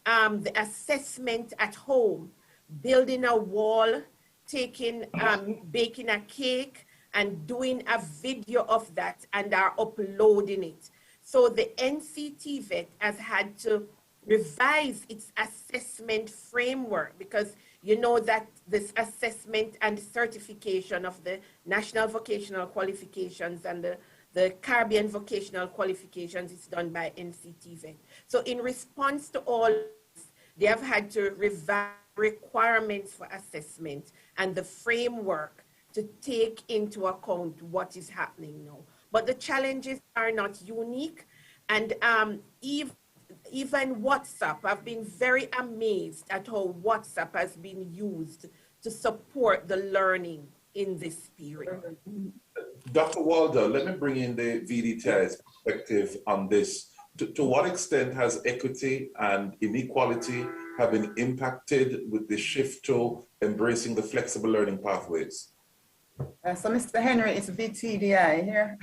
H: the assessment at home, building a wall, baking a cake, and doing a video of that and are uploading it. So the NCTVET has had to revise its assessment framework because you know that this assessment and certification of the National Vocational Qualifications and the Caribbean Vocational Qualifications is done by NCTVET. So in response to all this, they have had to revise requirements for assessment and the framework to take into account what is happening now. But the challenges are not unique. And even WhatsApp, I've been very amazed at how WhatsApp has been used to support the learning in this period.
B: Dr. Walder, let me bring in the VDTI's perspective on this. To what extent has equity and inequality have been impacted with the shift to embracing the flexible learning pathways?
I: So Mr. Henry, it's VTDI here.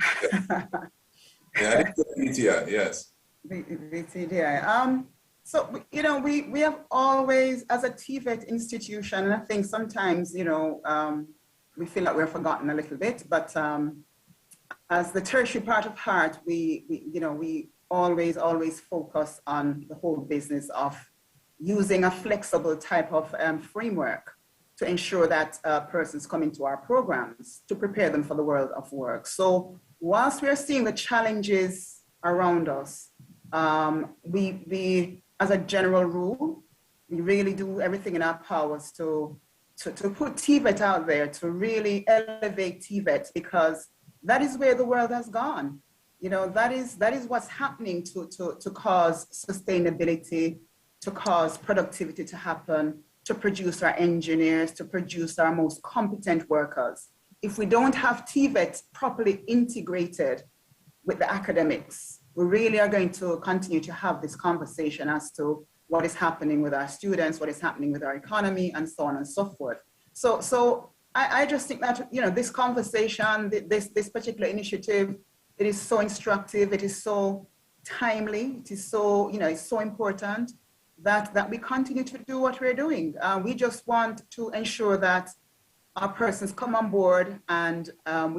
B: Yeah, it's VTDI, yes.
I: VTDI. So, you know, we have always, as a TVET institution, and I think sometimes, you know, we feel like we're forgotten a little bit, but as the tertiary part of heart, we always focus on the whole business of using a flexible type of framework to ensure that persons come into our programs to prepare them for the world of work. So whilst we're seeing the challenges around us, we as a general rule, we really do everything in our powers to put TVET out there, to really elevate TVET, because that is where the world has gone. You know, that is what's happening to cause sustainability, to cause productivity to happen, to produce our engineers, to produce our most competent workers. If we don't have TVET properly integrated with the academics, we really are going to continue to have this conversation as to what is happening with our students, what is happening with our economy, and so on and so forth. So I just think that, you know, this conversation, this particular initiative, it is so instructive, it is so timely, it is so, you know, it's so important that we continue to do what we're doing. We just want to ensure that our persons come on board and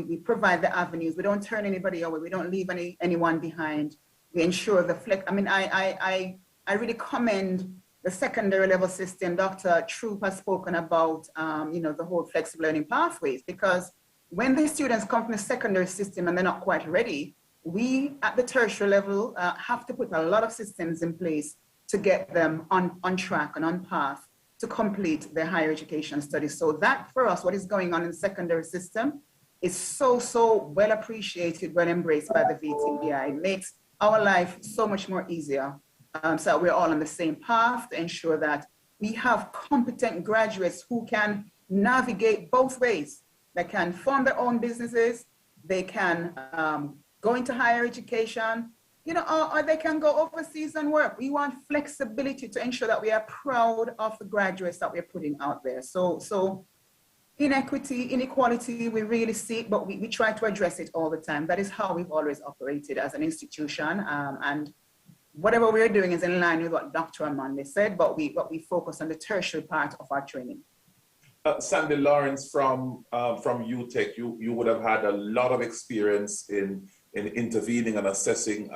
I: we provide the avenues. We don't turn anybody away. We don't leave anyone behind. We ensure the flex. I mean, I really commend the secondary level system. Dr. Troop has spoken about, you know, the whole flexible learning pathways, because when the students come from the secondary system and they're not quite ready, we at the tertiary level have to put a lot of systems in place to get them on track and on path to complete their higher education studies. So that for us, what is going on in the secondary system is so well appreciated, well embraced by the VTBI. It makes our life so much more easier. So we're all on the same path to ensure that we have competent graduates who can navigate both ways. They can form their own businesses, they can go into higher education, you know, or they can go overseas and work. We want flexibility to ensure that we are proud of the graduates that we're putting out there. So inequity, inequality, we really see it, but we try to address it all the time. That is how we've always operated as an institution. And whatever we're doing is in line with what Dr. Amanda said, but we focus on the tertiary part of our training.
B: Sandy Lawrence from J-TEC, you would have had a lot of experience in intervening and assessing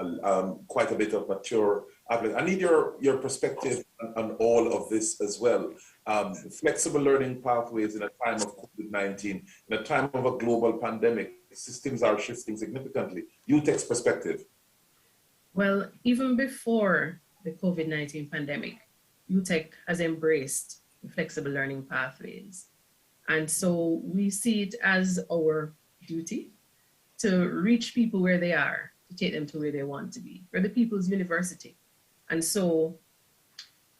B: quite a bit of mature applicants. I need your perspective on all of this as well. Flexible learning pathways in a time of COVID-19, in a time of a global pandemic, systems are shifting significantly. J-TEC's perspective.
J: Well, even before the COVID-19 pandemic, J-TEC has embraced the flexible learning pathways. And so we see it as our duty to reach people where they are, to take them to where they want to be. We're the people's university. And so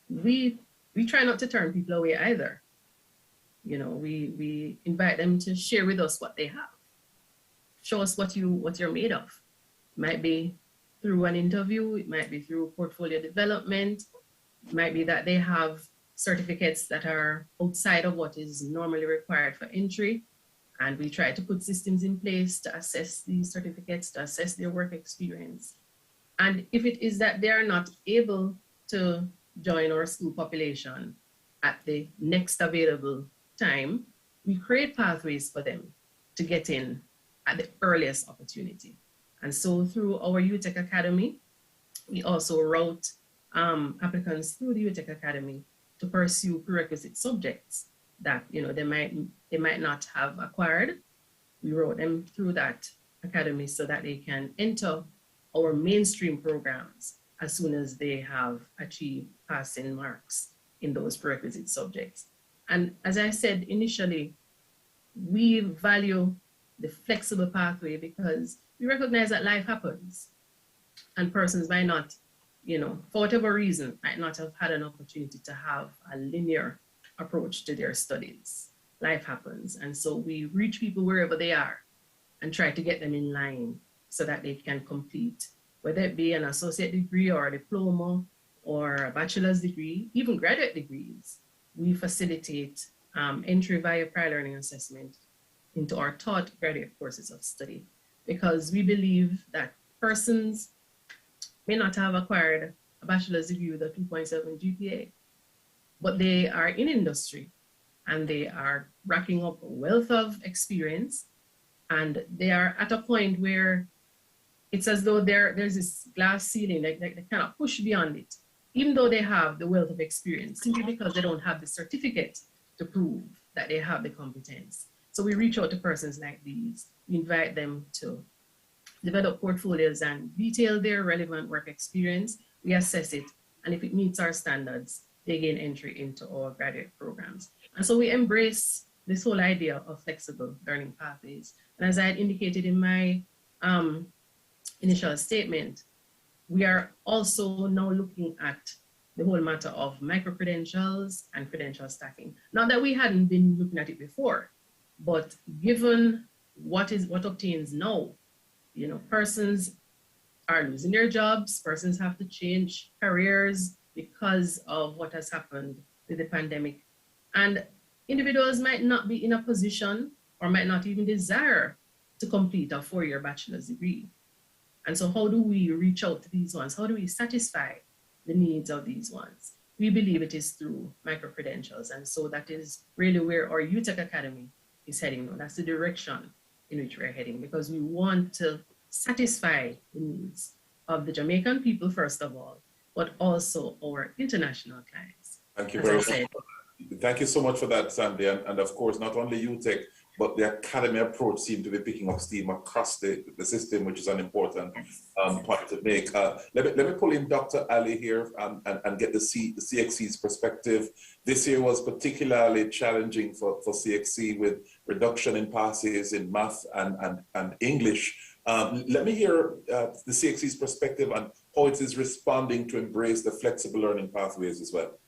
J: we try not to turn people away either. You know, we invite them to share with us what they have. Show us what you're made of. It might be through an interview, it might be through portfolio development, it might be that they have certificates that are outside of what is normally required for entry. And we try to put systems in place to assess these certificates, to assess their work experience. And if it is that they are not able to join our school population at the next available time, we create pathways for them to get in at the earliest opportunity. And so through our J-TEC Academy, we also route applicants through the J-TEC Academy to pursue prerequisite subjects that they might not have acquired. We route them through that academy so that they can enter our mainstream programs as soon as they have achieved passing marks in those prerequisite subjects. And as I said initially, we value the flexible pathway because we recognize that life happens and persons might not, for whatever reason, might not have had an opportunity to have a linear approach to their studies. Life happens. And so we reach people wherever they are and try to get them in line so that they can complete, whether it be an associate degree or a diploma or a bachelor's degree, even graduate degrees. We facilitate entry via prior learning assessment into our taught graduate courses of study, because we believe that persons may not have acquired a bachelor's degree with a 2.7 GPA, but they are in industry and they are racking up a wealth of experience, and they are at a point where it's as though there's this glass ceiling, they cannot push beyond it, even though they have the wealth of experience, simply because they don't have the certificate to prove that they have the competence. So we reach out to persons like these. We invite them to develop portfolios and detail their relevant work experience. We assess it, and if it meets our standards, they gain entry into our graduate programs. And so we embrace this whole idea of flexible learning pathways. And as I had indicated in my initial statement, we are also now looking at the whole matter of micro-credentials and credential stacking. Not that we hadn't been looking at it before, but given what obtains now, persons are losing their jobs, persons have to change careers because of what has happened with the pandemic. And individuals might not be in a position or might not even desire to complete a 4-year bachelor's degree. And so how do we reach out to these ones? How do we satisfy the needs of these ones? We believe it is through micro-credentials. And so that is really where our J-TEC Academy is heading now. That's the direction in which we're heading, because we want to satisfy the needs of the Jamaican people, first of all, but also our international clients.
B: Thank you very much. Thank you so much for that, Sandy. And of course, not only J-TEC, but the academy approach seems to be picking up steam across the system, which is an important point to make. Let me pull in Dr. Ali here and get the CXC's perspective. This year was particularly challenging for CXC with reduction in passes in math and English. Let me hear the CXC's perspective on how it is responding to embrace the flexible learning pathways as well.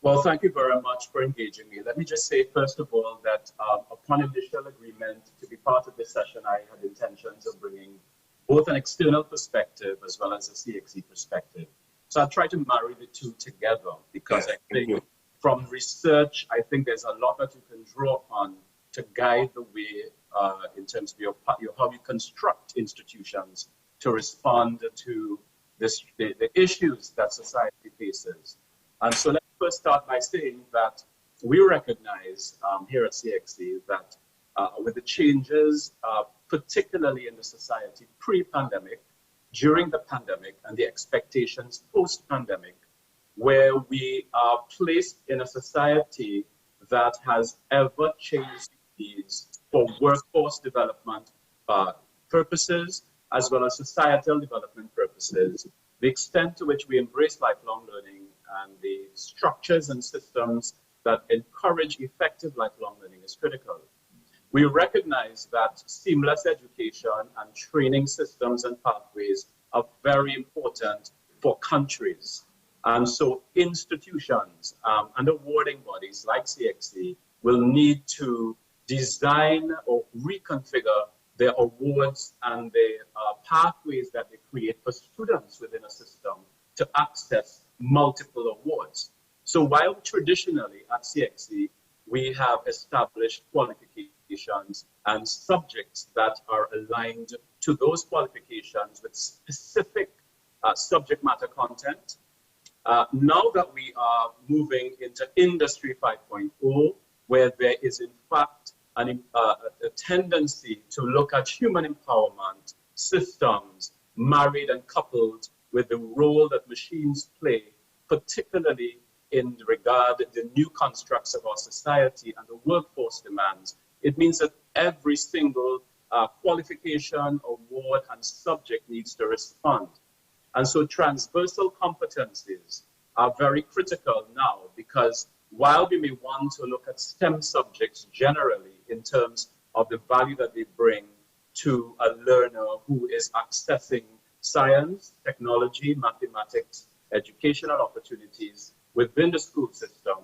G: Well, thank you very much for engaging me. Let me just say, first of all, that upon initial agreement to be part of this session, I had intentions of bringing both an external perspective as well as a CXC perspective. So I'll try to marry the two together, because I think from research, I think there's a lot that you can draw on to guide the way in terms of how you construct institutions to respond to the issues that society faces. And so let's first start by saying that we recognize here at CXC that with the changes, particularly in the society pre-pandemic, during the pandemic, and the expectations post-pandemic, where we are placed in a society that has ever changed needs for workforce development purposes, as well as societal development purposes, the extent to which we embrace lifelong learning and the structures and systems that encourage effective lifelong learning is critical. We recognize that seamless education and training systems and pathways are very important for countries. And so institutions and awarding bodies like CXC will need to design or reconfigure their awards and the pathways that they create for students within a system to access multiple awards. So while traditionally at CXC, we have established qualifications and subjects that are aligned to those qualifications with specific subject matter content, now that we are moving into Industry 5.0, where there is in fact a tendency to look at human empowerment systems married and coupled with the role that machines play, particularly in regard to the new constructs of our society and the workforce demands. It means that every single qualification, award, and subject needs to respond. And so transversal competencies are very critical now, because while we may want to look at STEM subjects generally in terms of the value that they bring to a learner who is accessing science, technology, mathematics, educational opportunities within the school system,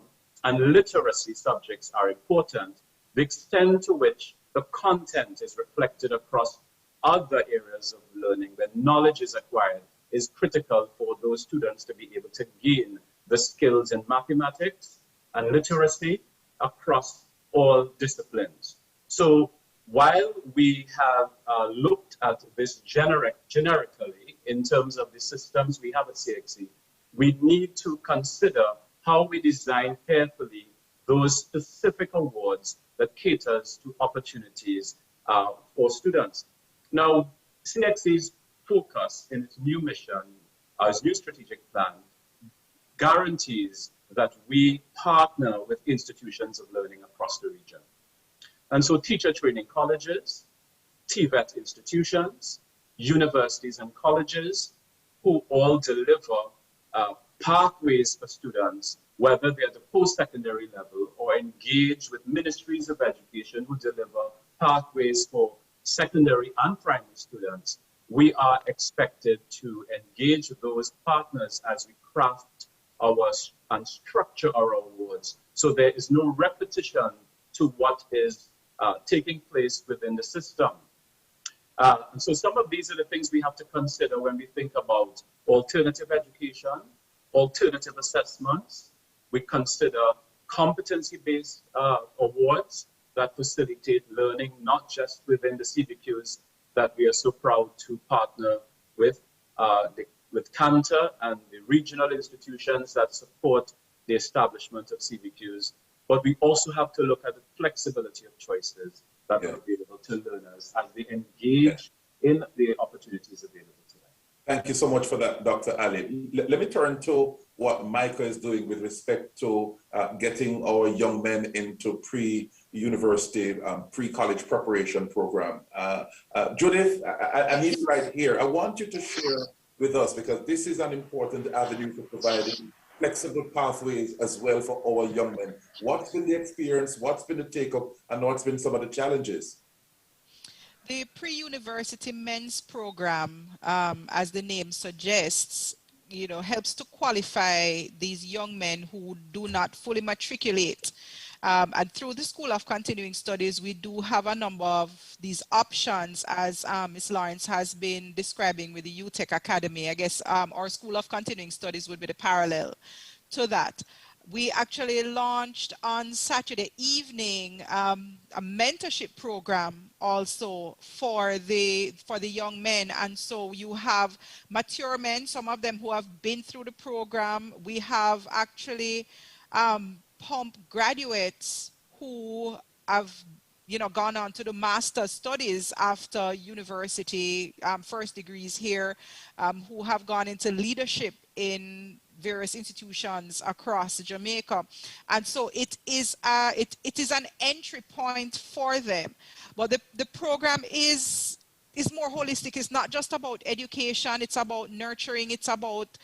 G: and literacy subjects are important, the extent to which the content is reflected across other areas of learning where knowledge is acquired is critical for those students to be able to gain the skills in mathematics and literacy across all disciplines. So while we have looked at this generically in terms of the systems we have at CXC, we need to consider how we design carefully those specific awards that caters to opportunities for students. Now, CXC's focus in its new mission, its new strategic plan, guarantees that we partner with institutions of learning across the region. And so teacher training colleges, TVET institutions, universities and colleges, who all deliver pathways for students, whether they're at the post-secondary level or engage with ministries of education who deliver pathways for secondary and primary students, we are expected to engage those partners as we craft our and structure our awards, so there is no repetition to what is taking place within the system. And so some of these are the things we have to consider when we think about alternative education, alternative assessments. We consider competency-based awards that facilitate learning, not just within the CBQs that we are so proud to partner with Cantor and the regional institutions that support the establishment of CBQs. But we also have to look at the flexibility of choices that are available to learners as they engage in the opportunities available to them.
B: Thank you so much for that, Dr. Ali. Let me turn to what Micah is doing with respect to getting our young men into pre-university, pre-college preparation program. Judith, I need right here. I want you to share with us, because this is an important avenue for providing flexible pathways as well for our young men. What's been the experience? What's been the take-up? And what's been some of the challenges?
K: The pre-university men's program, as the name suggests, helps to qualify these young men who do not fully matriculate. And through the School of Continuing Studies, we do have a number of these options, as Ms. Lawrence has been describing with the J-TEC Academy. I guess our School of Continuing Studies would be the parallel to that. we actually launched on Saturday evening a mentorship program also for the young men. And so you have mature men, some of them who have been through the program. We have actually PUMP graduates who have gone on to the master's studies after university, first degrees here, who have gone into leadership in various institutions across Jamaica. And so it is an entry point for them. But the program is more holistic. It's not just about education, it's about nurturing, it's about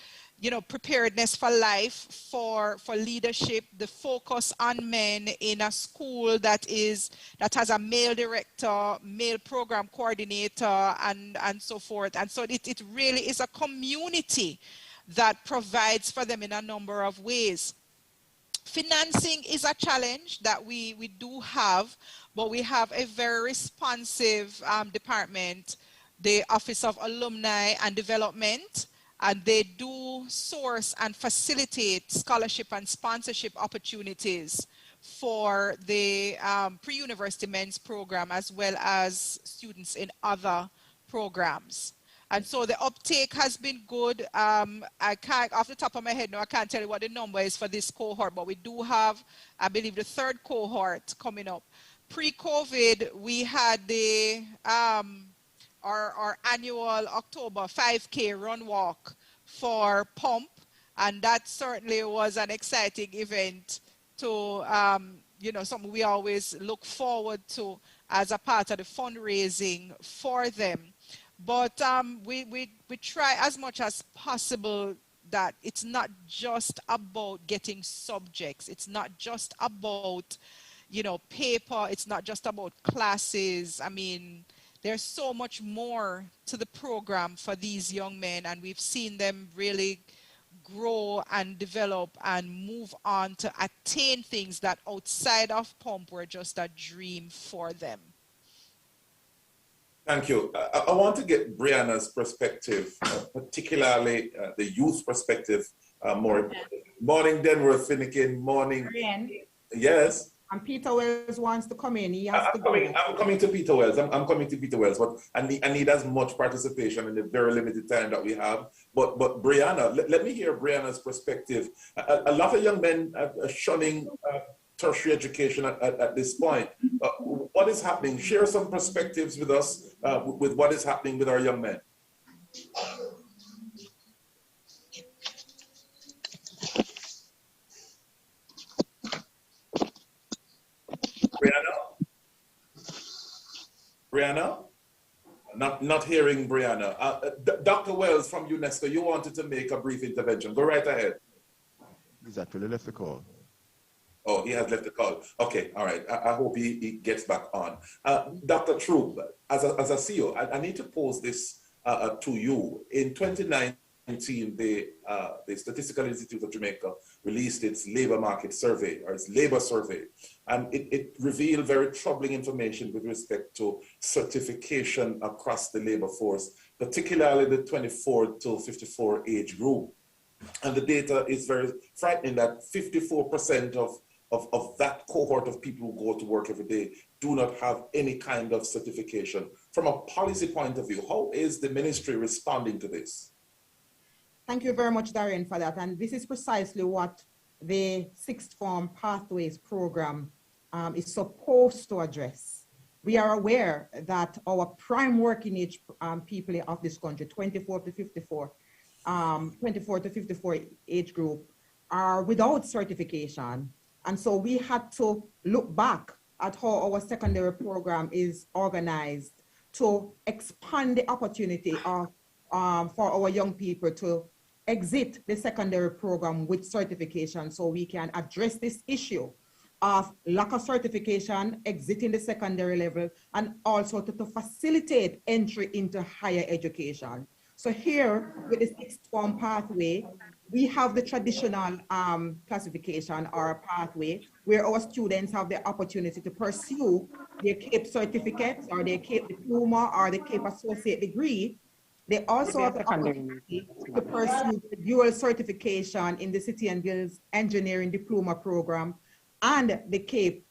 K: preparedness for life, for leadership, the focus on men in a school that has a male director, male program coordinator, and so forth. And so it really is a community that provides for them in a number of ways. Financing is a challenge that we do have, but we have a very responsive department, the Office of Alumni and Development, and they do source and facilitate scholarship and sponsorship opportunities for the pre-university men's program as well as students in other programs. And so the uptake has been good. I can't, off the top of my head, no, I can't tell you what the number is for this cohort, but we do have, I believe, the third cohort coming up. Pre-COVID, we had the our annual October 5K run walk for PUMP, and that certainly was an exciting event to, something we always look forward to as a part of the fundraising for them. But we try as much as possible that it's not just about getting subjects. It's not just about, paper. It's not just about classes. I mean, there's so much more to the program for these young men, and we've seen them really grow and develop and move on to attain things that outside of PUMP were just a dream for them.
B: Thank you. I want to get Brianna's perspective, particularly the youth perspective, more important. Morning, Denver Finnegan. Morning.
F: Brian.
B: Yes.
F: And Peter Wells wants to come in. He has
B: I'm coming to Peter Wells. I'm coming to Peter Wells, but I need as much participation in the very limited time that we have. But Brianna, let me hear Brianna's perspective. A lot of young men are shunning tertiary education at this point. What is happening? Share some perspectives with us with what is happening with our young men. Brianna? Not hearing Brianna. Dr. Wells from UNESCO, you wanted to make a brief intervention. Go right ahead.
A: He's actually left the call.
B: Oh, he has left the call. Okay, all right. I hope he gets back on. Dr. Troop, as a CEO, I need to pose this to you. In 2019, the Statistical Institute of Jamaica released its labor market survey, or its labor survey, and it revealed very troubling information with respect to certification across the labor force, particularly the 24 to 54 age group. And the data is very frightening that 54% of that cohort of people who go to work every day do not have any kind of certification. From a policy point of view, how is the ministry responding to this?
F: Thank you very much, Darian, for that. And this is precisely what the Sixth Form Pathways program is supposed to address. We are aware that our prime working age people of this country, 24 to 54 age group, are without certification. And so we had to look back at how our secondary program is organized to expand the opportunity of, for our young people to exit the secondary program with certification, so we can address this issue of lack of certification, exiting the secondary level, and also to facilitate entry into higher education. So here with the Sixth Form pathway, we have the traditional classification or pathway where our students have the opportunity to pursue their CAPE certificates or their CAPE diploma or the CAPE associate degree They also have the opportunity to pursue the dual certification in the City and Guilds Engineering Diploma Program and the CAPE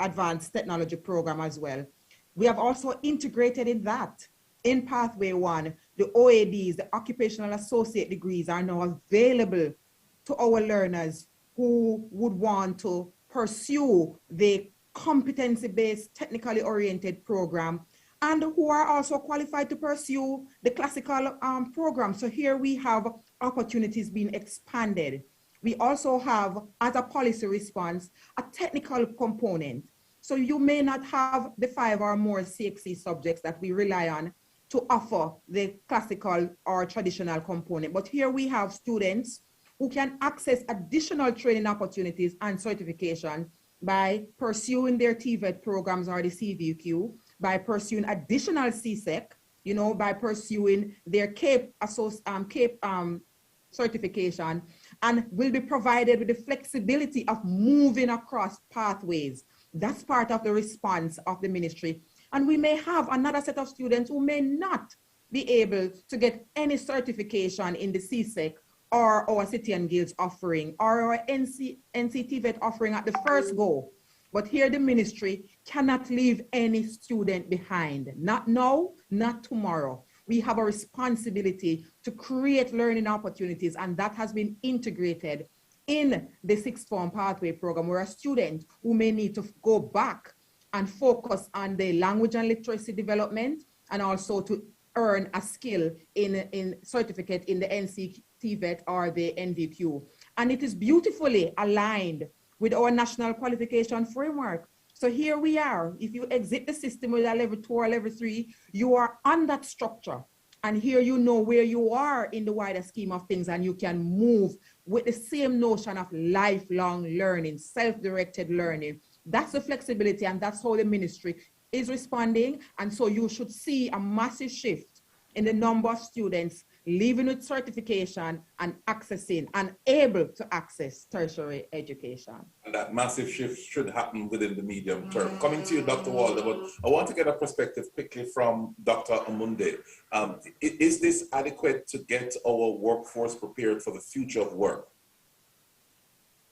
F: Advanced Technology Program as well. We have also integrated in that. In Pathway 1, the OADs, the Occupational Associate Degrees, are now available to our learners who would want to pursue the competency-based, technically oriented program, and who are also qualified to pursue the classical program. So here we have opportunities being expanded. We also have, as a policy response, a technical component. So you may not have the 5 or more CXC subjects that we rely on to offer the classical or traditional component. But here we have students who can access additional training opportunities and certification by pursuing their TVET programs or the CVQ, by pursuing additional CSEC, by pursuing their CAPE certification, and will be provided with the flexibility of moving across pathways. That's part of the response of the ministry. And we may have another set of students who may not be able to get any certification in the CSEC or our City and Guilds offering or our NCTVET offering at the first go. But here the ministry cannot leave any student behind. Not now, not tomorrow. We have a responsibility to create learning opportunities, and that has been integrated in the sixth form pathway program, where a student who may need to go back and focus on the language and literacy development, and also to earn a skill in certificate in the NCTVET or the NVQ. And it is beautifully aligned with our national qualification framework. So here we are. If you exit the system with a level 2 or level 3, you are on that structure. And here you know where you are in the wider scheme of things, and you can move with the same notion of lifelong learning, self-directed learning. That's the flexibility, and that's how the ministry is responding. And so you should see a massive shift in the number of students leaving with certification and accessing and able to access tertiary education.
B: And that massive shift should happen within the medium term. Coming to you, Dr. Walder, but I want to get a perspective quickly from Dr. Amunde. Is this adequate to get our workforce prepared for the future of work?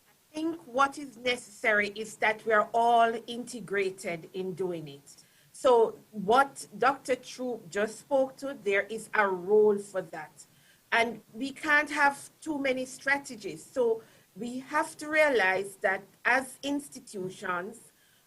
H: I think what is necessary is that we are all integrated in doing it. So what Dr. Troop just spoke to, there is a role for that. And we can't have too many strategies. So we have to realize that as institutions,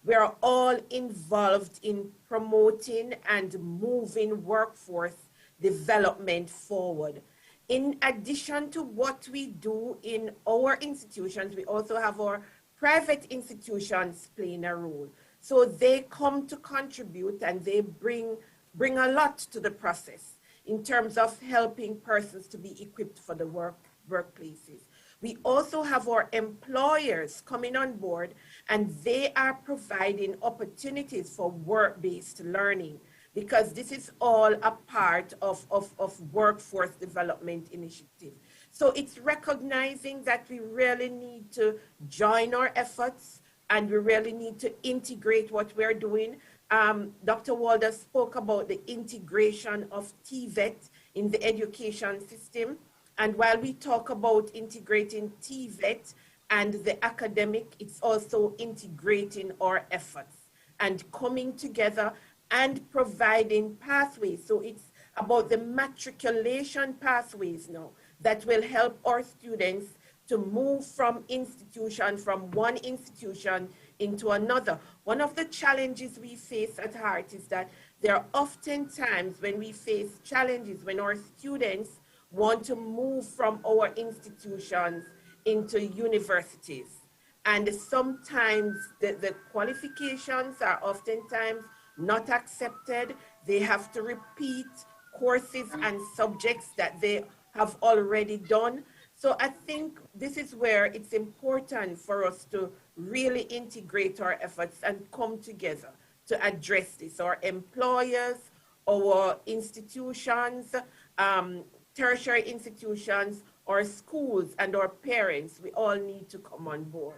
H: we are all involved in promoting and moving workforce development forward. In addition to what we do in our institutions, we also have our private institutions playing a role. So they come to contribute, and they bring a lot to the process in terms of helping persons to be equipped for the workplaces. We also have our employers coming on board, and they are providing opportunities for work-based learning, because this is all a part of workforce development initiative. So it's recognizing that we really need to join our efforts, and we really need to integrate what we're doing. Dr. Walder spoke about the integration of TVET in the education system. And while we talk about integrating TVET and the academic, it's also integrating our efforts and coming together and providing pathways. So it's about the matriculation pathways now that will help our students to move from one institution into another. One of the challenges we face at Heart is that there are often times when we face challenges when our students want to move from our institutions into universities. And sometimes the qualifications are oftentimes not accepted. They have to repeat courses and subjects that they have already done. So I think this is where it's important for us to really integrate our efforts and come together to address this. Our employers, our institutions, tertiary institutions, our schools, and our parents, we all need to come on board.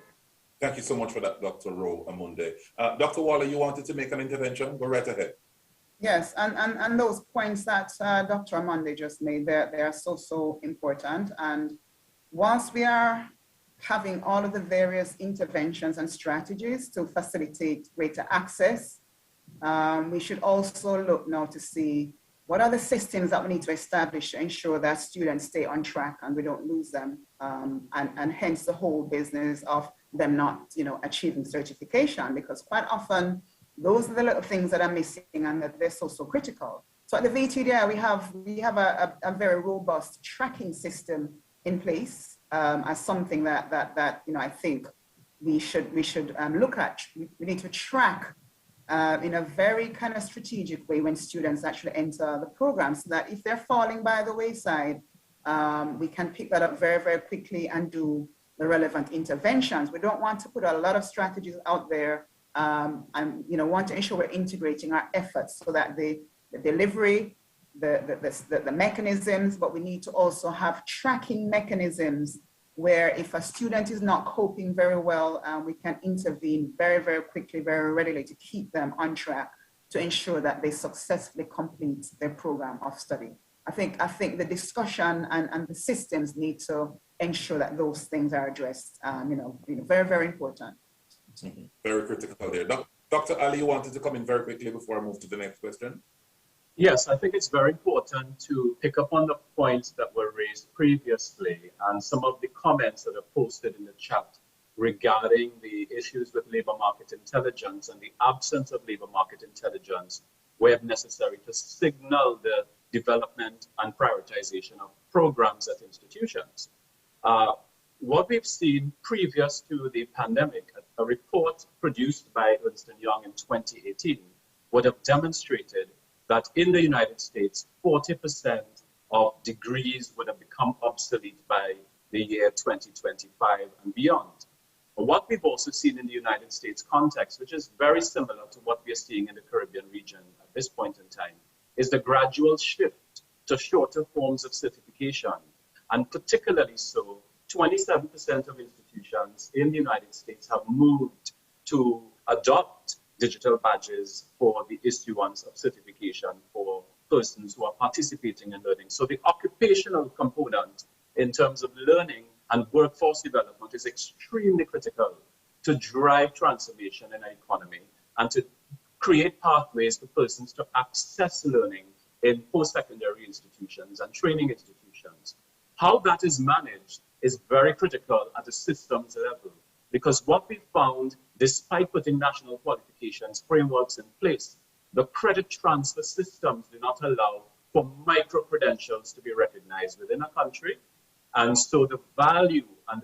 B: Thank you so much for that, Dr. Amunde. Dr. Walder, you wanted to make an intervention? Go right ahead.
I: Yes, and those points that Dr. Amande just made, they are so important. And whilst we are having all of the various interventions and strategies to facilitate greater access, we should also look now to see what are the systems that we need to establish to ensure that students stay on track and we don't lose them, and hence the whole business of them not, achieving certification, because quite often those are the little things that are missing and that they're so critical. So at the VTDI, we have a very robust tracking system in place as something that I think we should look at. We need to track in a very kind of strategic way when students actually enter the program, so that if they're falling by the wayside, we can pick that up very quickly and do the relevant interventions. We don't want to put a lot of strategies out there and want to ensure we're integrating our efforts so that the delivery, the mechanisms, but we need to also have tracking mechanisms where if a student is not coping very well, we can intervene very quickly, very readily to keep them on track to ensure that they successfully complete their program of study. I think the discussion and the systems need to ensure that those things are addressed, very important.
B: Mm-hmm. Very critical there. Dr. Ali, you wanted to come in very quickly before I move to the next question?
G: Yes, I think it's very important to pick up on the points that were raised previously and some of the comments that are posted in the chat regarding the issues with labor market intelligence and the absence of labor market intelligence where necessary to signal the development and prioritization of programs at institutions. What we've seen previous to the pandemic, a report produced by Ernst & Young in 2018 would have demonstrated that in the United States, 40% of degrees would have become obsolete by the year 2025 and beyond. But what we've also seen in the United States context, which is very similar to what we are seeing in the Caribbean region at this point in time, is the gradual shift to shorter forms of certification, and particularly so 27% of institutions in the United States have moved to adopt digital badges for the issuance of certification for persons who are participating in learning. So the occupational component in terms of learning and workforce development is extremely critical to drive transformation in our economy and to create pathways for persons to access learning in post-secondary institutions and training institutions. How that is managed is very critical at the systems level, because what we found, despite putting national qualifications frameworks in place, the credit transfer systems do not allow for micro-credentials to be recognized within a country. And so the value and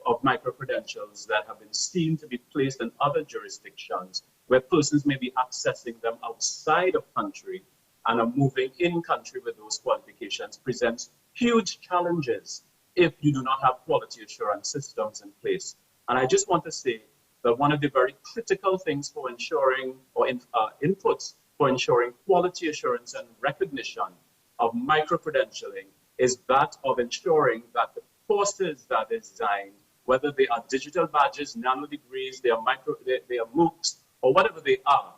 G: of micro-credentials that have been seen to be placed in other jurisdictions where persons may be accessing them outside of country and are moving in country with those qualifications presents huge challenges if you do not have quality assurance systems in place. And I just want to say that one of the very critical things for ensuring, or inputs for ensuring quality assurance and recognition of micro-credentialing is that of ensuring that the courses that are designed, whether they are digital badges, nano degrees, they are MOOCs, or whatever they are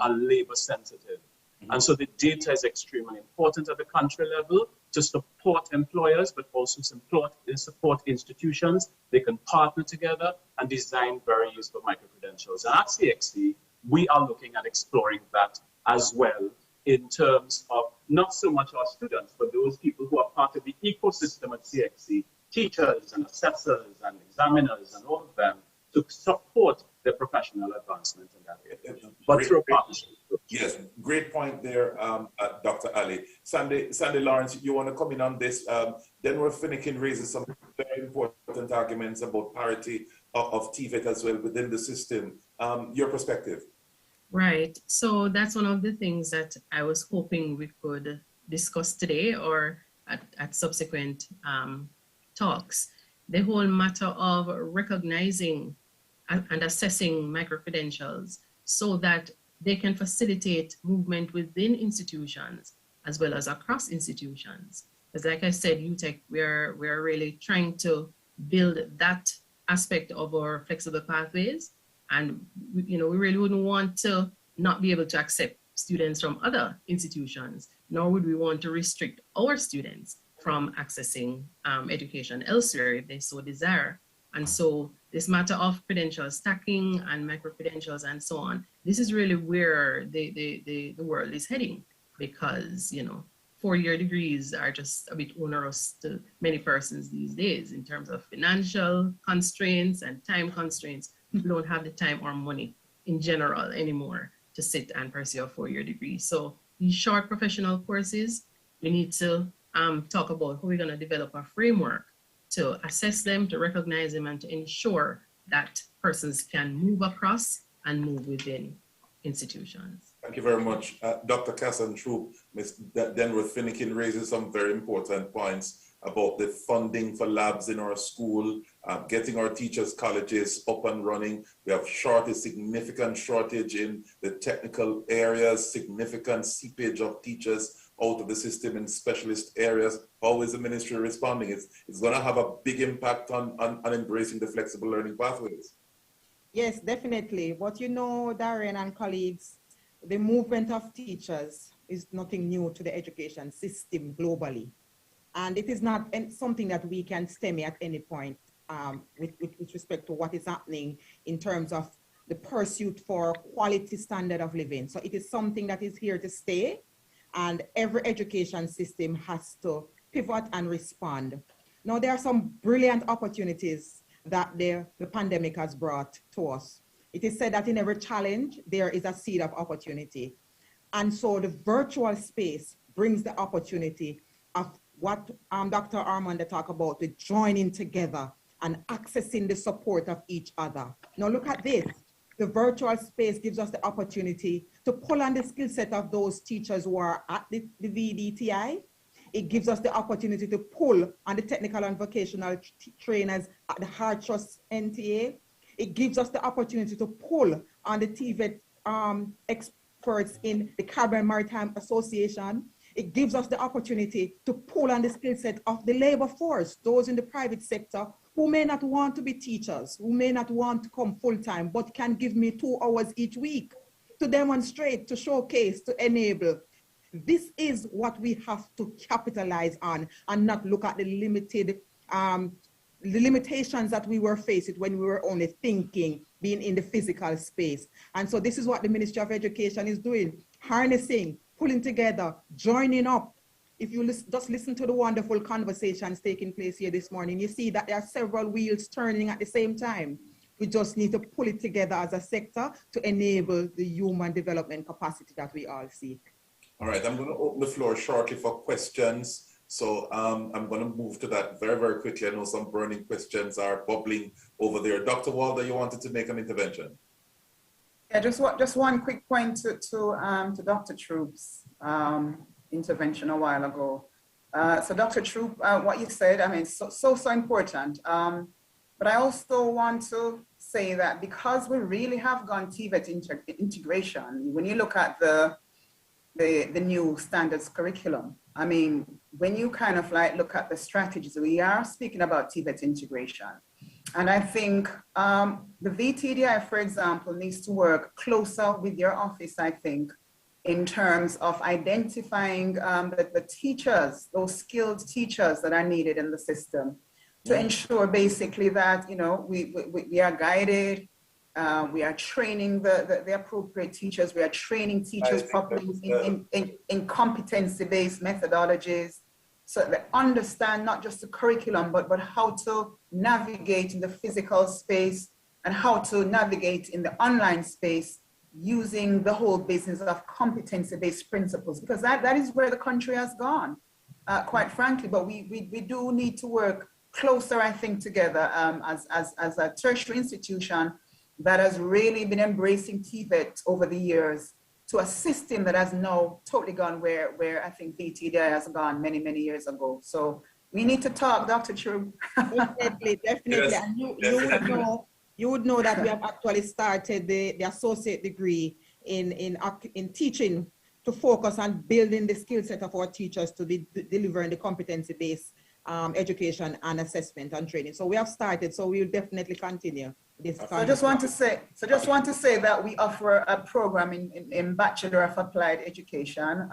G: labor sensitive. Mm-hmm. And so the data is extremely important at the country level to support employers, but also support institutions. They can partner together and design very useful micro-credentials. And at CXC, we are looking at exploring that as well in terms of not so much our students, but those people who are part of the ecosystem at CXC, teachers and assessors and examiners and all of them, to support their professional advancement in that area. But through partnership.
B: Yes, great point there, Dr. Ali. Sandy Lawrence, you want to come in on this? Denver Finnegan raises some very important arguments about parity of TVET as well within the system. Your perspective?
J: Right. So that's one of the things that I was hoping we could discuss today or at subsequent talks. The whole matter of recognizing and assessing micro-credentials so that they can facilitate movement within institutions as well as across institutions. Because like I said, J-TEC, we're really trying to build that aspect of our flexible pathways. And we really wouldn't want to not be able to accept students from other institutions, nor would we want to restrict our students from accessing education elsewhere if they so desire. And so this matter of credential stacking and micro-credentials and so on, this is really where the world is heading, because, you know, 4-year degrees are just a bit onerous to many persons these days in terms of financial constraints and time constraints. People don't have the time or money in general anymore to sit and pursue a 4-year degree. So these short professional courses, we need to talk about how we're going to develop a framework to assess them, to recognize them, and to ensure that persons can move across and move within institutions.
B: Thank you very much. Dr. Casson Troop, Ms. Denworth Finnegan raises some very important points about the funding for labs in our school, getting our teachers' colleges up and running. We have significant shortage in the technical areas, significant seepage of teachers out of the system in specialist areas. How is the ministry responding? It's going to have a big impact on embracing the flexible learning pathways.
F: Yes, definitely. But you know, Darren and colleagues, the movement of teachers is nothing new to the education system globally. And it is not something that we can stem at any point with respect to what is happening in terms of the pursuit for quality standard of living. So it is something that is here to stay, and every education system has to pivot and respond. Now, there are some brilliant opportunities that the pandemic has brought to us. It is said that in every challenge, there is a seed of opportunity. And so the virtual space brings the opportunity of what Dr. Armand talked about, the joining together and accessing the support of each other. Now look at this. The virtual space gives us the opportunity to pull on the skill set of those teachers who are at the VDTI. It gives us the opportunity to pull on the technical and vocational trainers at the Hard Trust NTA. It gives us the opportunity to pull on the TVET experts in the Caribbean Maritime Association. It gives us the opportunity to pull on the skill set of the labor force, those in the private sector who may not want to be teachers, who may not want to come full-time, but can give me 2 hours each week to demonstrate, to showcase, to enable. This is what we have to capitalize on and not look at the limitations that we were faced when we were only thinking, being in the physical space. And so this is what the Ministry of Education is doing, harnessing, pulling together, joining up. If you just listen to the wonderful conversations taking place here this morning, you see that there are several wheels turning at the same time. We just need to pull it together as a sector to enable the human development capacity that we all seek.
B: All right, I'm going to open the floor shortly for questions. So I'm going to move to that very, very quickly. I know some burning questions are bubbling over there. Dr. Walder, you wanted to make an intervention.
I: Yeah, just one quick point to Dr. Troop's intervention a while ago. So Dr. Troop, what you said, I mean, so important. But I also want to say that because we really have gone TVET integration, when you look at the new standards curriculum, I mean, when you kind of like look at the strategies, we are speaking about TVET integration. And I think the VTDI, for example, needs to work closer with your office, I think, in terms of identifying the teachers, those skilled teachers that are needed in the system to ensure basically that, you know, we are guided, we are training the appropriate teachers, we are training teachers properly in competency-based methodologies, so they understand not just the curriculum, but how to navigate in the physical space and how to navigate in the online space using the whole business of competency-based principles, because that is where the country has gone, quite frankly. But we do need to work closer, I think, together as a tertiary institution that has really been embracing TVET over the years to a system that has now totally gone where I think VTDI has gone many, many years ago. So we need to talk, Dr. True.
F: Definitely.
B: Yes,
F: And you would know that we have actually started the associate degree in teaching to focus on building the skill set of our teachers to be delivering the competency-based education and assessment and training. So we have started, so we will definitely continue. this.
I: So I just want to say that we offer a program in Bachelor of Applied Education.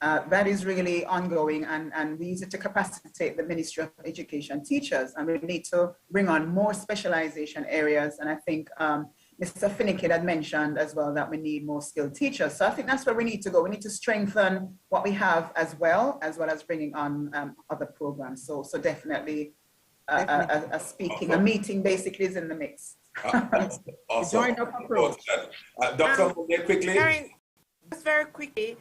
I: That is really ongoing, and we use it to capacitate the Ministry of Education teachers, and we need to bring on more specialization areas. And I think Mr. Finnick had mentioned as well that we need more skilled teachers. So I think that's where we need to go. We need to strengthen what we have as well as bringing on other programs. So definitely a meeting basically is in the mix.
B: Awesome.
F: Join up approach.
B: Dr. quickly.
H: Just very quickly,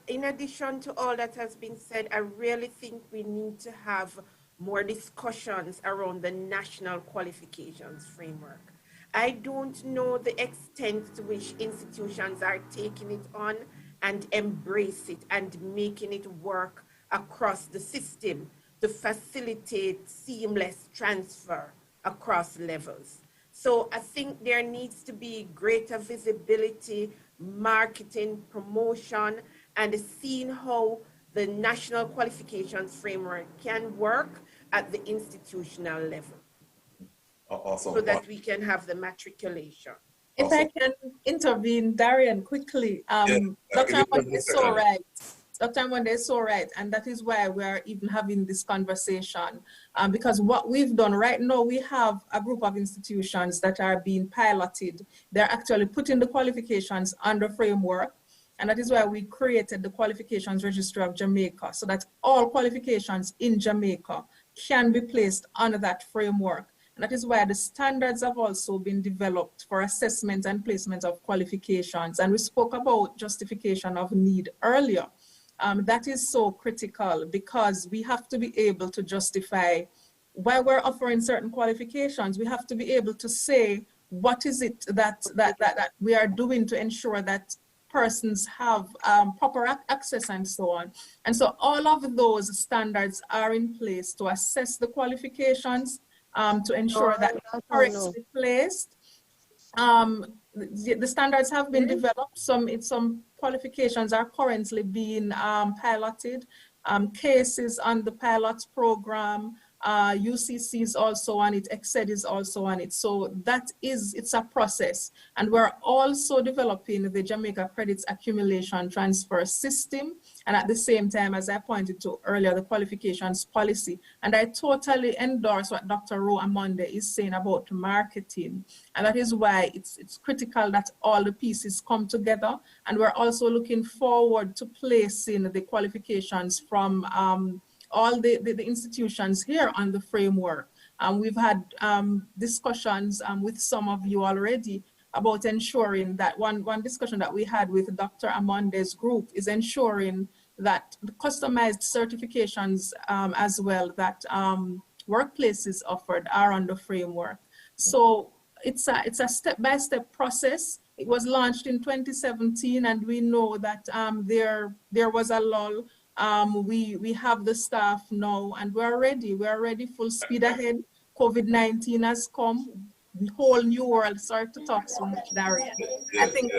H: in addition to all that has been said, I really think we need to have more discussions around the national qualifications framework. I don't know the extent to which institutions are taking it on and embrace it and making it work across the system to facilitate seamless transfer across levels. So I think there needs to be greater visibility, marketing, promotion, and seeing how the national qualifications framework can work at the institutional level.
B: Awesome.
H: So that we can have the matriculation.
E: If I can intervene, Darian, quickly. Dr. Amanda is so right. Dr. Amanda is so right. And that is why we're even having this conversation. Because what we've done right now, we have a group of institutions that are being piloted. They're actually putting the qualifications under framework. And that is why we created the Qualifications Registry of Jamaica, so that all qualifications in Jamaica can be placed under that framework. And that is why the standards have also been developed for assessment and placement of qualifications. And we spoke about justification of need earlier. That is so critical because we have to be able to justify why we're offering certain qualifications. We have to be able to say, what is it that we are doing to ensure that persons have proper access and so on. And so all of those standards are in place to assess the qualifications, to ensure that they're correctly placed. The standards have been developed. Some qualifications are currently being piloted. Cases on the pilot program, UCC is also on it, EXED is also on it. So it's a process. And we're also developing the Jamaica Credits Accumulation Transfer System. And at the same time, as I pointed to earlier, the qualifications policy. And I totally endorse what Dr. Roe Amonde is saying about marketing. And that is why it's critical that all the pieces come together. And we're also looking forward to placing the qualifications from all the institutions here on the framework. We've had discussions with some of you already about ensuring that one discussion that we had with Dr. Amonde's group is ensuring that the customized certifications as well that workplaces offered are on the framework. So it's a step-by-step process. It was launched in 2017 and we know that there was a lull. We have the staff now and we're ready full speed ahead. COVID-19 has come, the whole new world. Sorry to talk so much, Darian. I think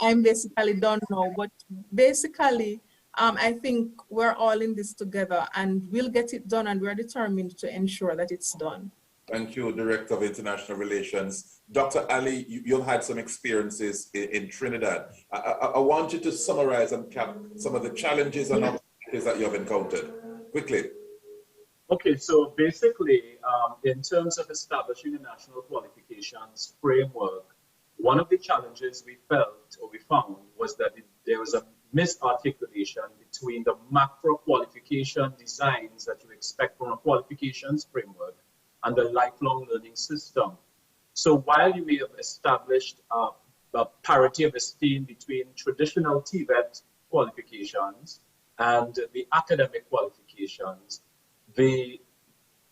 E: I'm basically done now, but basically I think we're all in this together and we'll get it done and we're determined to ensure that it's done.
B: Thank you, Director of International Relations. Dr. Ali, you've had some experiences in Trinidad. I want you to summarize and cap some of the challenges and opportunities that you have encountered. Quickly.
G: Okay, so basically, in terms of establishing a national qualifications framework, one of the challenges we felt or we found was that there was a misarticulation between the macro qualification designs that you expect from a qualifications framework and the lifelong learning system. So while you may have established a parity of esteem between traditional TVET qualifications and the academic qualifications, the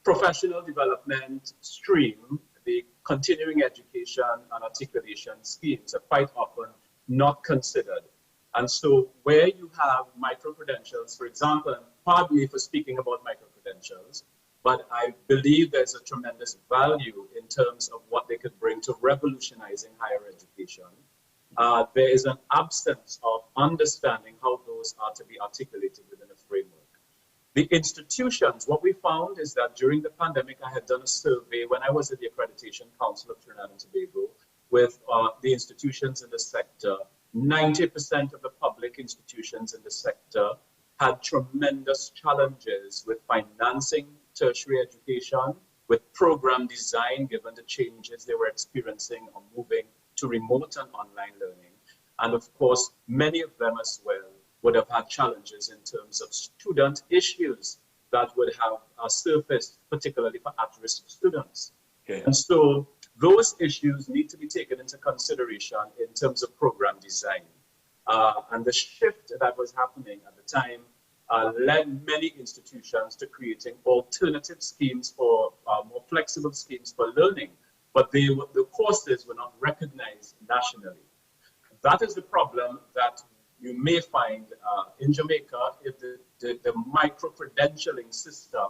G: professional development stream, the continuing education and articulation schemes are quite often not considered. And so where you have micro-credentials, for example, and pardon me for speaking about micro-credentials, but I believe there's a tremendous value in terms of what they could bring to revolutionizing higher education. There is an absence of understanding how those are to be articulated within a framework. The institutions, what we found is that during the pandemic, I had done a survey when I was at the Accreditation Council of Trinidad and Tobago with the institutions in the sector. 90% of the public institutions in the sector had tremendous challenges with financing tertiary education, with program design, given the changes they were experiencing or moving to remote and online learning. And of course, many of them as well would have had challenges in terms of student issues that would have surfaced, particularly for at-risk students. Okay. And so those issues need to be taken into consideration in terms of program design. And the shift that was happening at the time led many institutions to creating alternative schemes for more flexible schemes for learning, but the courses were not recognized nationally. That is the problem that you may find in Jamaica if the micro-credentialing system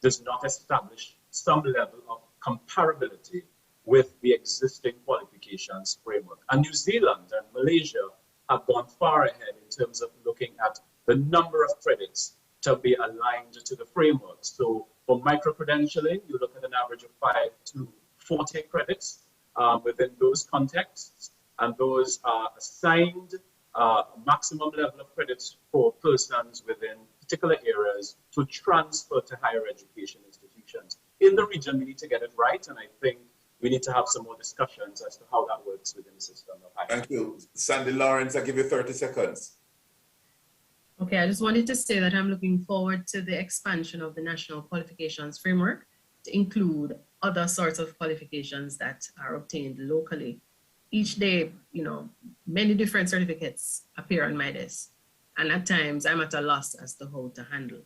G: does not establish some level of comparability with the existing qualifications framework. And New Zealand and Malaysia have gone far ahead in terms of looking at the number of credits to be aligned to the framework. So for micro-credentialing, you look at an average of 5 to 40 credits within those contexts, and those are assigned maximum level of credits for persons within particular areas to transfer to higher education institutions. In the region, we need to get it right, and I think we need to have some more discussions as to how that works within the system of higher
B: education. Thank you. Sandy Lawrence, I give you 30 seconds.
J: Okay, I just wanted to say that I'm looking forward to the expansion of the National Qualifications Framework to include other sorts of qualifications that are obtained locally. Each day, you know, many different certificates appear on my desk. And at times I'm at a loss as to how to handle,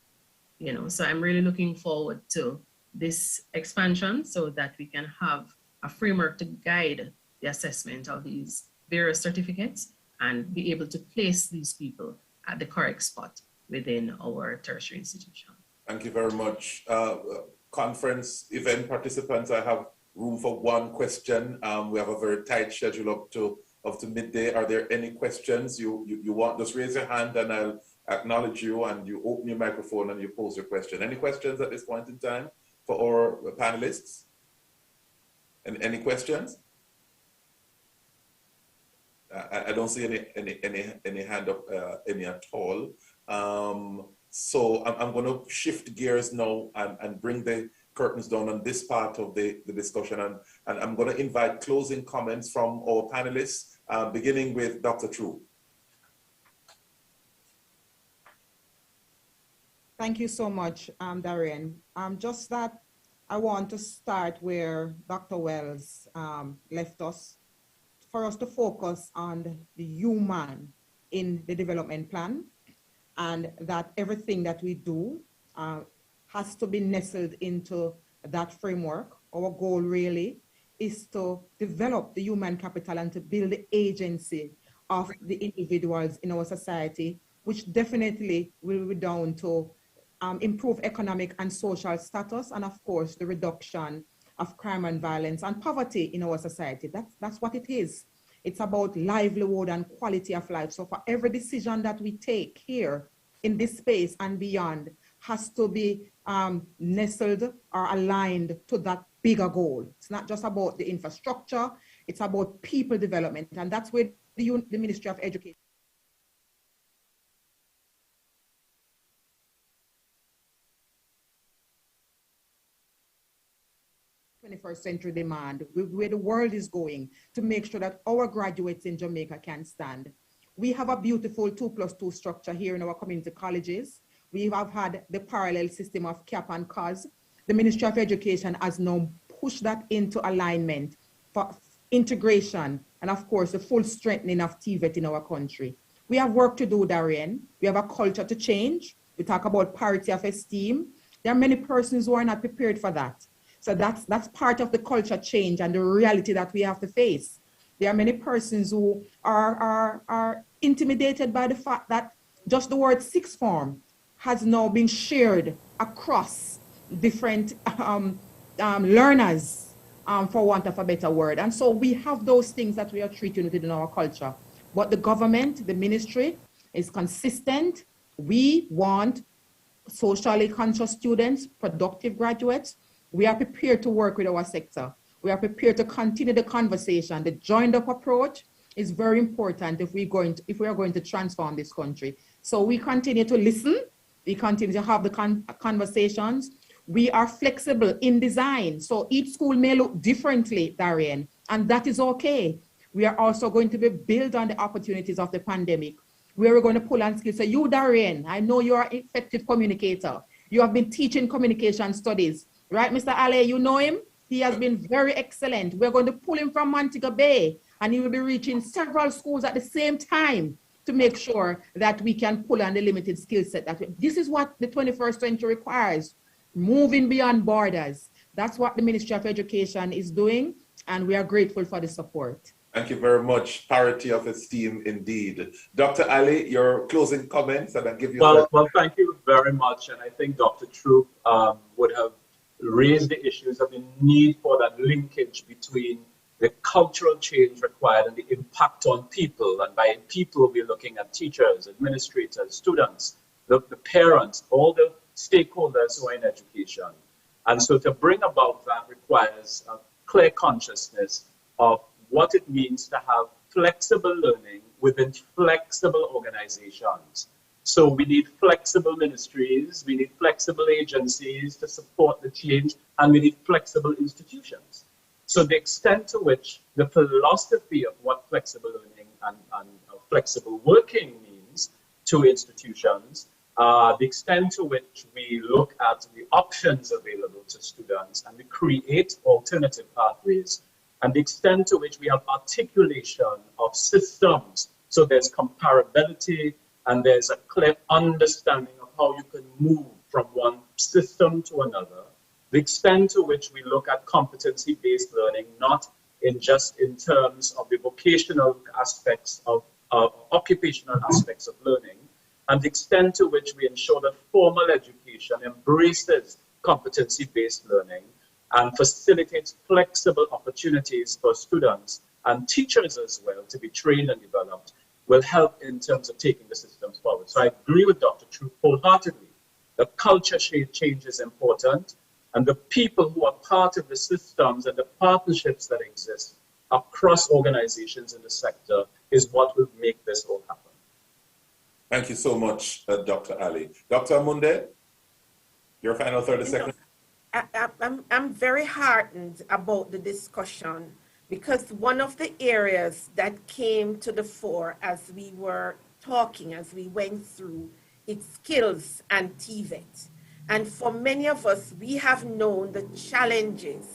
J: you know, so I'm really looking forward to this expansion so that we can have a framework to guide the assessment of these various certificates and be able to place these people at the correct spot within our tertiary institution.
B: Thank you very much. Conference event participants, I have room for one question. We have a very tight schedule up to midday. Are there any questions you want? Just raise your hand and I'll acknowledge you, and you open your microphone and you pose your question. Any questions at this point in time for our panelists? And any questions? I don't see any hand up, any at all. So I'm going to shift gears now and bring the curtains down on this part of the discussion, and I'm going to invite closing comments from our panelists, beginning with Dr. True.
F: Thank you so much, Darian. Just that I want to start where Dr. Wells left us, for us to focus on the human in the development plan, and that everything that we do has to be nestled into that framework. Our goal really is to develop the human capital and to build the agency of the individuals in our society, which definitely will be down to improve economic and social status, and of course the reduction of crime and violence and poverty in our society. That's what it is. It's about livelihood and quality of life. So for every decision that we take here in this space and beyond has to be nestled or aligned to that bigger goal. It's not just about the infrastructure, it's about people development. And that's where the Ministry of Education 21st century demand, where the world is going, to make sure that our graduates in Jamaica can stand. We have a beautiful 2+2 structure here in our community colleges. We have had the parallel system of CAP and COS. The Ministry of Education has now pushed that into alignment for integration and, of course, the full strengthening of TVET in our country. We have work to do, Darian. We have a culture to change. We talk about parity of esteem. There are many persons who are not prepared for that. So that's part of the culture change and the reality that we have to face. There are many persons who are intimidated by the fact that just the word sixth form has now been shared across different learners, for want of a better word. And so we have those things that we are treating within our culture. But the government, the ministry is consistent. We want socially conscious students, productive graduates. We are prepared to work with our sector. We are prepared to continue the conversation. The joined up approach is very important if we are going to transform this country. So we continue to listen. We continue to have the conversations. We are flexible in design. So each school may look differently, Darian, and that is okay. We are also going to build on the opportunities of the pandemic. We are going to pull on skills. So you, Darian, I know you are an effective communicator. You have been teaching communication studies, right, Mr. Ale? You know him? He has been very excellent. We're going to pull him from Montego Bay, and he will be reaching several schools at the same time to make sure that we can pull on the limited skill set. This is what the 21st century requires, moving beyond borders. That's what the Ministry of Education is doing, and we are grateful for the support.
B: Thank you very much. Parity of esteem indeed. Dr. Ali, your closing comments, and I'll give you...
G: Well, thank you very much. And I think Dr. Troop would have raised the issues of the need for that linkage between the cultural change required and the impact on people. And by people, we're looking at teachers, administrators, students, the parents, all the stakeholders who are in education. And so to bring about that requires a clear consciousness of what it means to have flexible learning within flexible organizations. So we need flexible ministries, we need flexible agencies to support the change, and we need flexible institutions. So the extent to which the philosophy of what flexible learning and flexible working means to institutions, the extent to which we look at the options available to students and we create alternative pathways, and the extent to which we have articulation of systems. So there's comparability and there's a clear understanding of how you can move from one system to another. The extent to which we look at competency-based learning, not in just in terms of the vocational aspects of occupational aspects of learning, and the extent to which we ensure that formal education embraces competency-based learning and facilitates flexible opportunities for students and teachers as well to be trained and developed, will help in terms of taking the systems forward. So I agree with Dr. Troop wholeheartedly. The culture change is important, and the people who are part of the systems and the partnerships that exist across organizations in the sector is what will make this all happen.
B: Thank you so much, Dr. Ali. Dr. Amunde, your final 30 seconds.
H: I'm very heartened about the discussion, because one of the areas that came to the fore as we were talking, as we went through, it's skills and TVET. And for many of us, we have known the challenges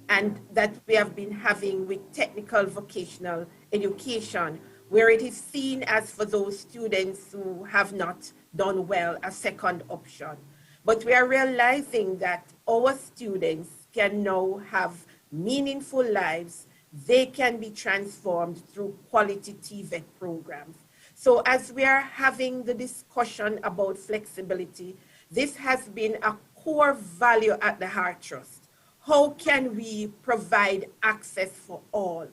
H: and that we have been having with technical vocational education, where it is seen as for those students who have not done well, a second option. But we are realizing that our students can now have meaningful lives. They can be transformed through quality TVET programs. So as we are having the discussion about flexibility, this has been a core value at the Heart Trust. How can we provide access for all?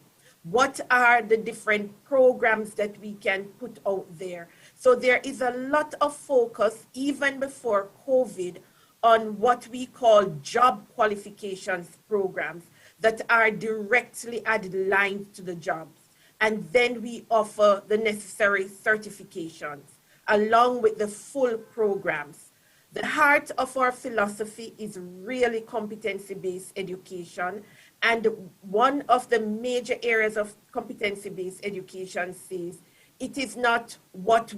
H: What are the different programs that we can put out there? So there is a lot of focus, even before COVID, on what we call job qualifications programs that are directly aligned to the jobs. And then we offer the necessary certifications along with the full programs. The heart of our philosophy is really competency-based education. And one of the major areas of competency-based education says, it is not what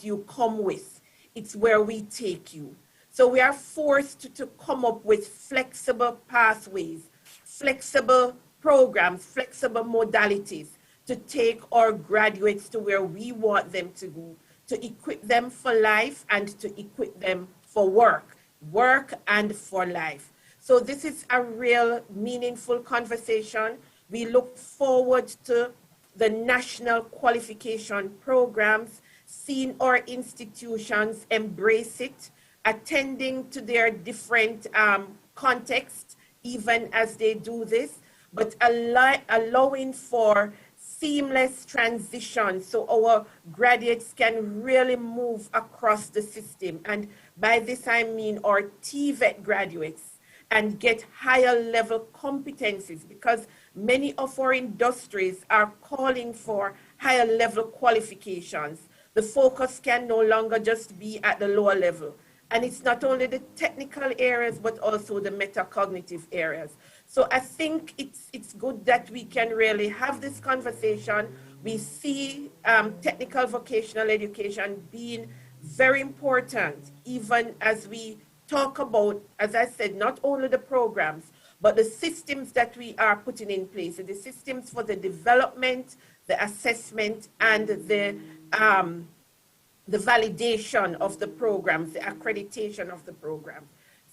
H: you come with, it's where we take you. So we are forced to come up with flexible pathways, flexible programs, flexible modalities to take our graduates to where we want them to go, to equip them for life and to equip them for work and for life. So this is a real meaningful conversation. We look forward to the national qualification programs, seeing our institutions embrace it, attending to their different contexts, even as they do this, but allowing for seamless transition so our graduates can really move across the system. And by this I mean our TVET graduates, and get higher level competencies, because many of our industries are calling for higher level qualifications. The focus can no longer just be at the lower level. And it's not only the technical areas, but also the metacognitive areas. So I think it's good that we can really have this conversation. We see technical vocational education being very important, even as we talk about, as I said, not only the programs, but the systems that we are putting in place, the systems for the development, the assessment, and the validation of the programs, the accreditation of the program.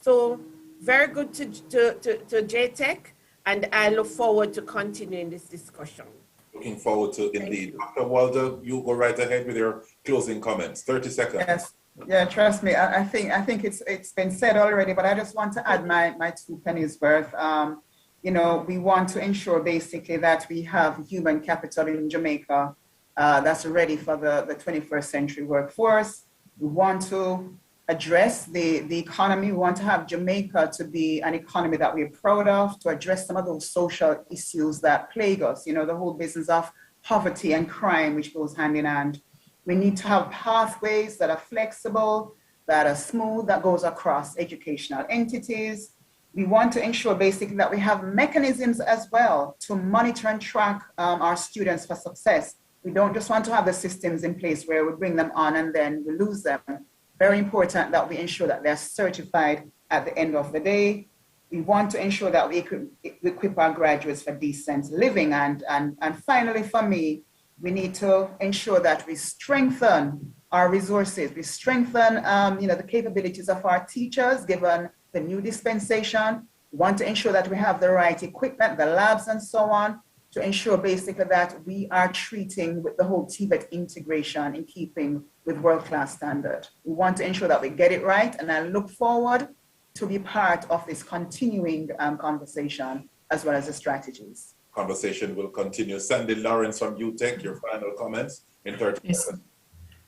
H: So very good to J-TEC, and I look forward to continuing this discussion.
B: Looking forward to indeed. Dr. Walder, you go right ahead with your closing comments. 30 seconds.
I: Yes. Yeah, trust me. I think it's been said already, but I just want to add my 2 pennies worth. You know, we want to ensure basically that we have human capital in Jamaica that's ready for the 21st century workforce. We want to address the economy. We want to have Jamaica to be an economy that we're proud of, to address some of those social issues that plague us, you know, the whole business of poverty and crime, which goes hand in hand. We need to have pathways that are flexible, that are smooth, that goes across educational entities. We want to ensure basically that we have mechanisms as well to monitor and track our students for success. We don't just want to have the systems in place where we bring them on and then we lose them. Very important that we ensure that they're certified at the end of the day. We want to ensure that we equip our graduates for decent living. And finally, for me, we need to ensure that we strengthen our resources. We strengthen the capabilities of our teachers, given the new dispensation. We want to ensure that we have the right equipment, the labs and so on, to ensure basically that we are treating with the whole TVET integration in keeping with world-class standard. We want to ensure that we get it right, and I look forward to be part of this continuing conversation as well as the strategies.
B: Conversation will continue. Sandy Lawrence from UTech, your final comments in 30 seconds.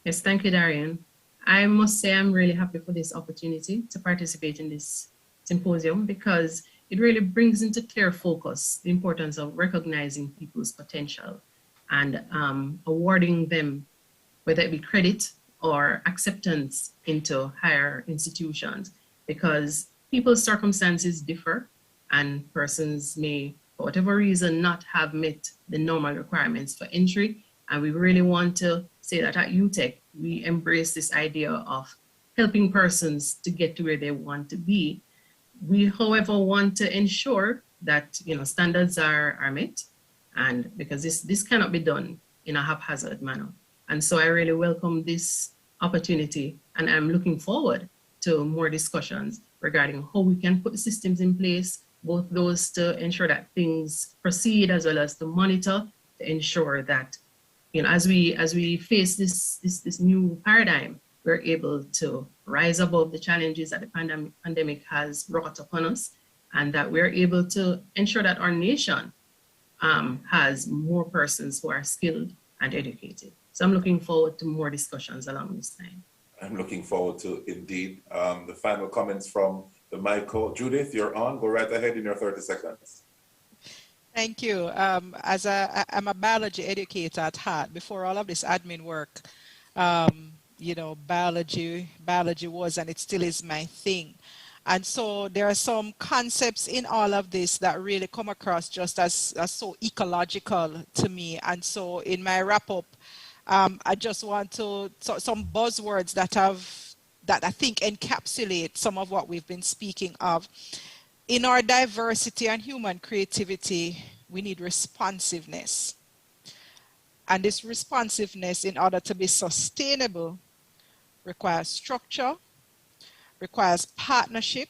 J: Yes, thank you, Darian. I must say I'm really happy for this opportunity to participate in this symposium, because it really brings into clear focus the importance of recognizing people's potential and awarding them, whether it be credit or acceptance into higher institutions, because people's circumstances differ and persons may, for whatever reason, not have met the normal requirements for entry. And we really want to say that at UTech, we embrace this idea of helping persons to get to where they want to be. We, however, want to ensure that standards are met, and because this cannot be done in a haphazard manner. And so I really welcome this opportunity, and I'm looking forward to more discussions regarding how we can put systems in place, both those to ensure that things proceed as well as to monitor, to ensure that as we face this new paradigm, we're able to rise above the challenges that the pandemic has brought upon us, and that we're able to ensure that our nation has more persons who are skilled and educated. So I'm looking forward to more discussions along this time.
B: I'm looking forward to, indeed, the final comments from the Michael. Judith, you're on. Go right ahead in your 30 seconds.
K: Thank you. I'm a biology educator at heart. Before all of this admin work, biology was, and it still is, my thing. And so there are some concepts in all of this that really come across just as so ecological to me. And so in my wrap up, I just want to, some buzzwords that I think encapsulate some of what we've been speaking of. In our diversity and human creativity, we need responsiveness. And this responsiveness, in order to be sustainable, requires structure, requires partnership.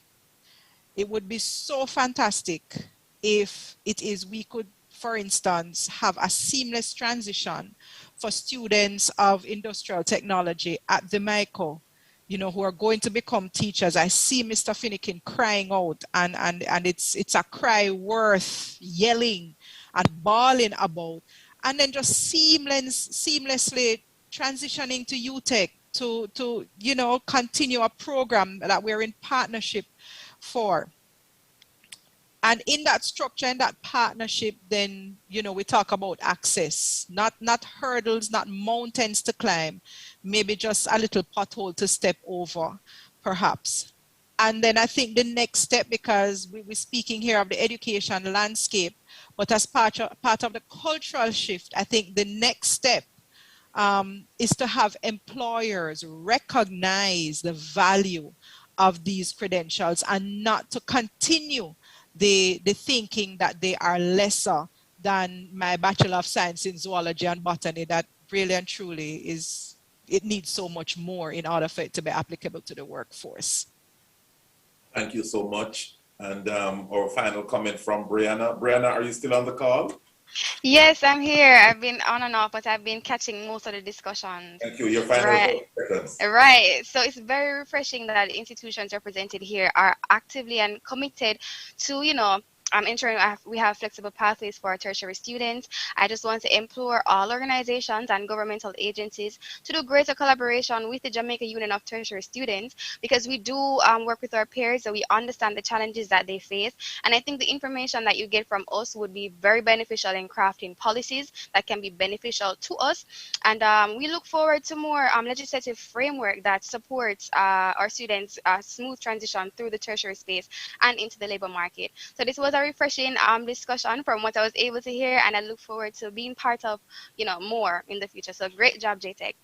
K: It would be so fantastic if we could, for instance, have a seamless transition for students of industrial technology at the MICO, who are going to become teachers. I see Mr. Finnegan crying out, and it's a cry worth yelling and bawling about. and then just seamlessly transitioning to UTEC to you know, continue a program that we're in partnership for. And in that structure and that partnership, then, you know, we talk about access, not hurdles, not mountains to climb, maybe just a little pothole to step over, perhaps. And then I think the next step, because we're speaking here of the education landscape, but as part of the cultural shift, I think the next step is to have employers recognize the value of these credentials and not to continue the thinking that they are lesser than my Bachelor of Science in Zoology and Botany, that really and truly is, it needs so much more in order for it to be applicable to the workforce.
B: Thank you so much. And our final comment from Brianna. Brianna, are you still on the call?
L: Yes, I'm here. I've been on and off, but I've been catching most of the discussions.
B: Thank you. Your final seconds.
L: Right. So it's very refreshing that institutions represented here are actively and committed to, you know, ensuring we have flexible pathways for our tertiary students. I just want to implore all organizations and governmental agencies to do greater collaboration with the Jamaica Union of Tertiary Students, because we do work with our peers, so we understand the challenges that they face. And I think the information that you get from us would be very beneficial in crafting policies that can be beneficial to us. And we look forward to more legislative framework that supports our students' smooth transition through the tertiary space and into the labor market. So this was a refreshing discussion from what I was able to hear, and I look forward to being part of, you know, more in the future. So great job, J-TEC.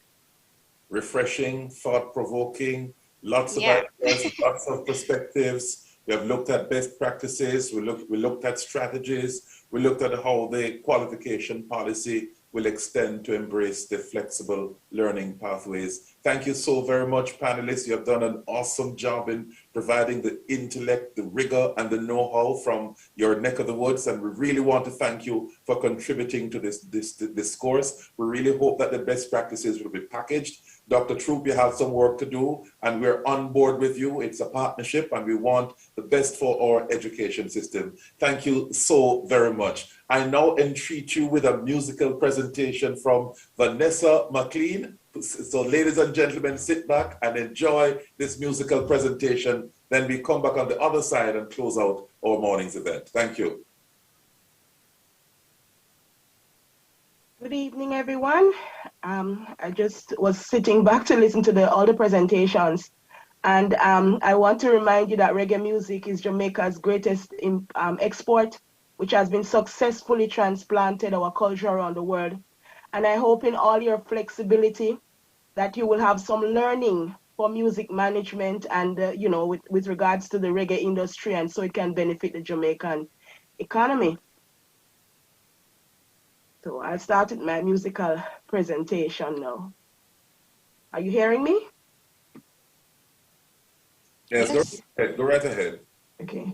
B: Refreshing, thought-provoking, lots of ideas, lots of perspectives. We have looked at best practices. We looked at strategies. We looked at how the qualification policy will extend to embrace the flexible learning pathways. Thank you so very much, panelists. You have done an awesome job in providing the intellect, the rigor, and the know-how from your neck of the woods. And we really want to thank you for contributing to this course. We really hope that the best practices will be packaged. Dr. Troop, you have some work to do, and we're on board with you. It's a partnership, and we want the best for our education system. Thank you so very much. I now entreat you with a musical presentation from Vanessa Mclean. So ladies and gentlemen, sit back and enjoy this musical presentation. Then we come back on the other side and close out our morning's event. Thank you.
M: Good evening, everyone. I just was sitting back to listen to all the presentations. And I want to remind you that reggae music is Jamaica's greatest export, which has been successfully transplanted our culture around the world. And I hope in all your flexibility that you will have some learning for music management and, you know, with regards to the reggae industry, and so it can benefit the Jamaican economy. So I'll start with my musical presentation now. Are you hearing me?
B: Yes. Go right ahead.
M: Okay.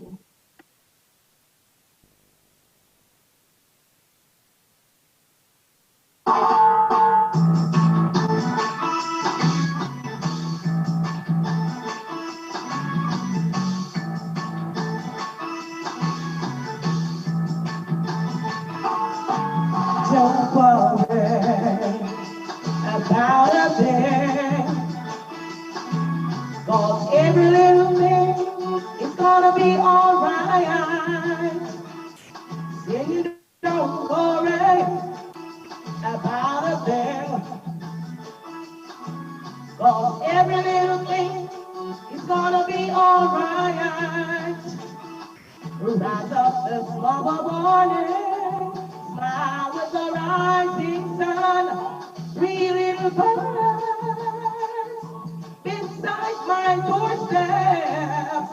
M: Don't worry about a thing, 'cause every little thing is gonna be alright. Then you don't worry about a thing, 'cause every little thing is gonna be alright. Rise up this summer morning, smile with the rising sun. Three little birds beside my doorstep,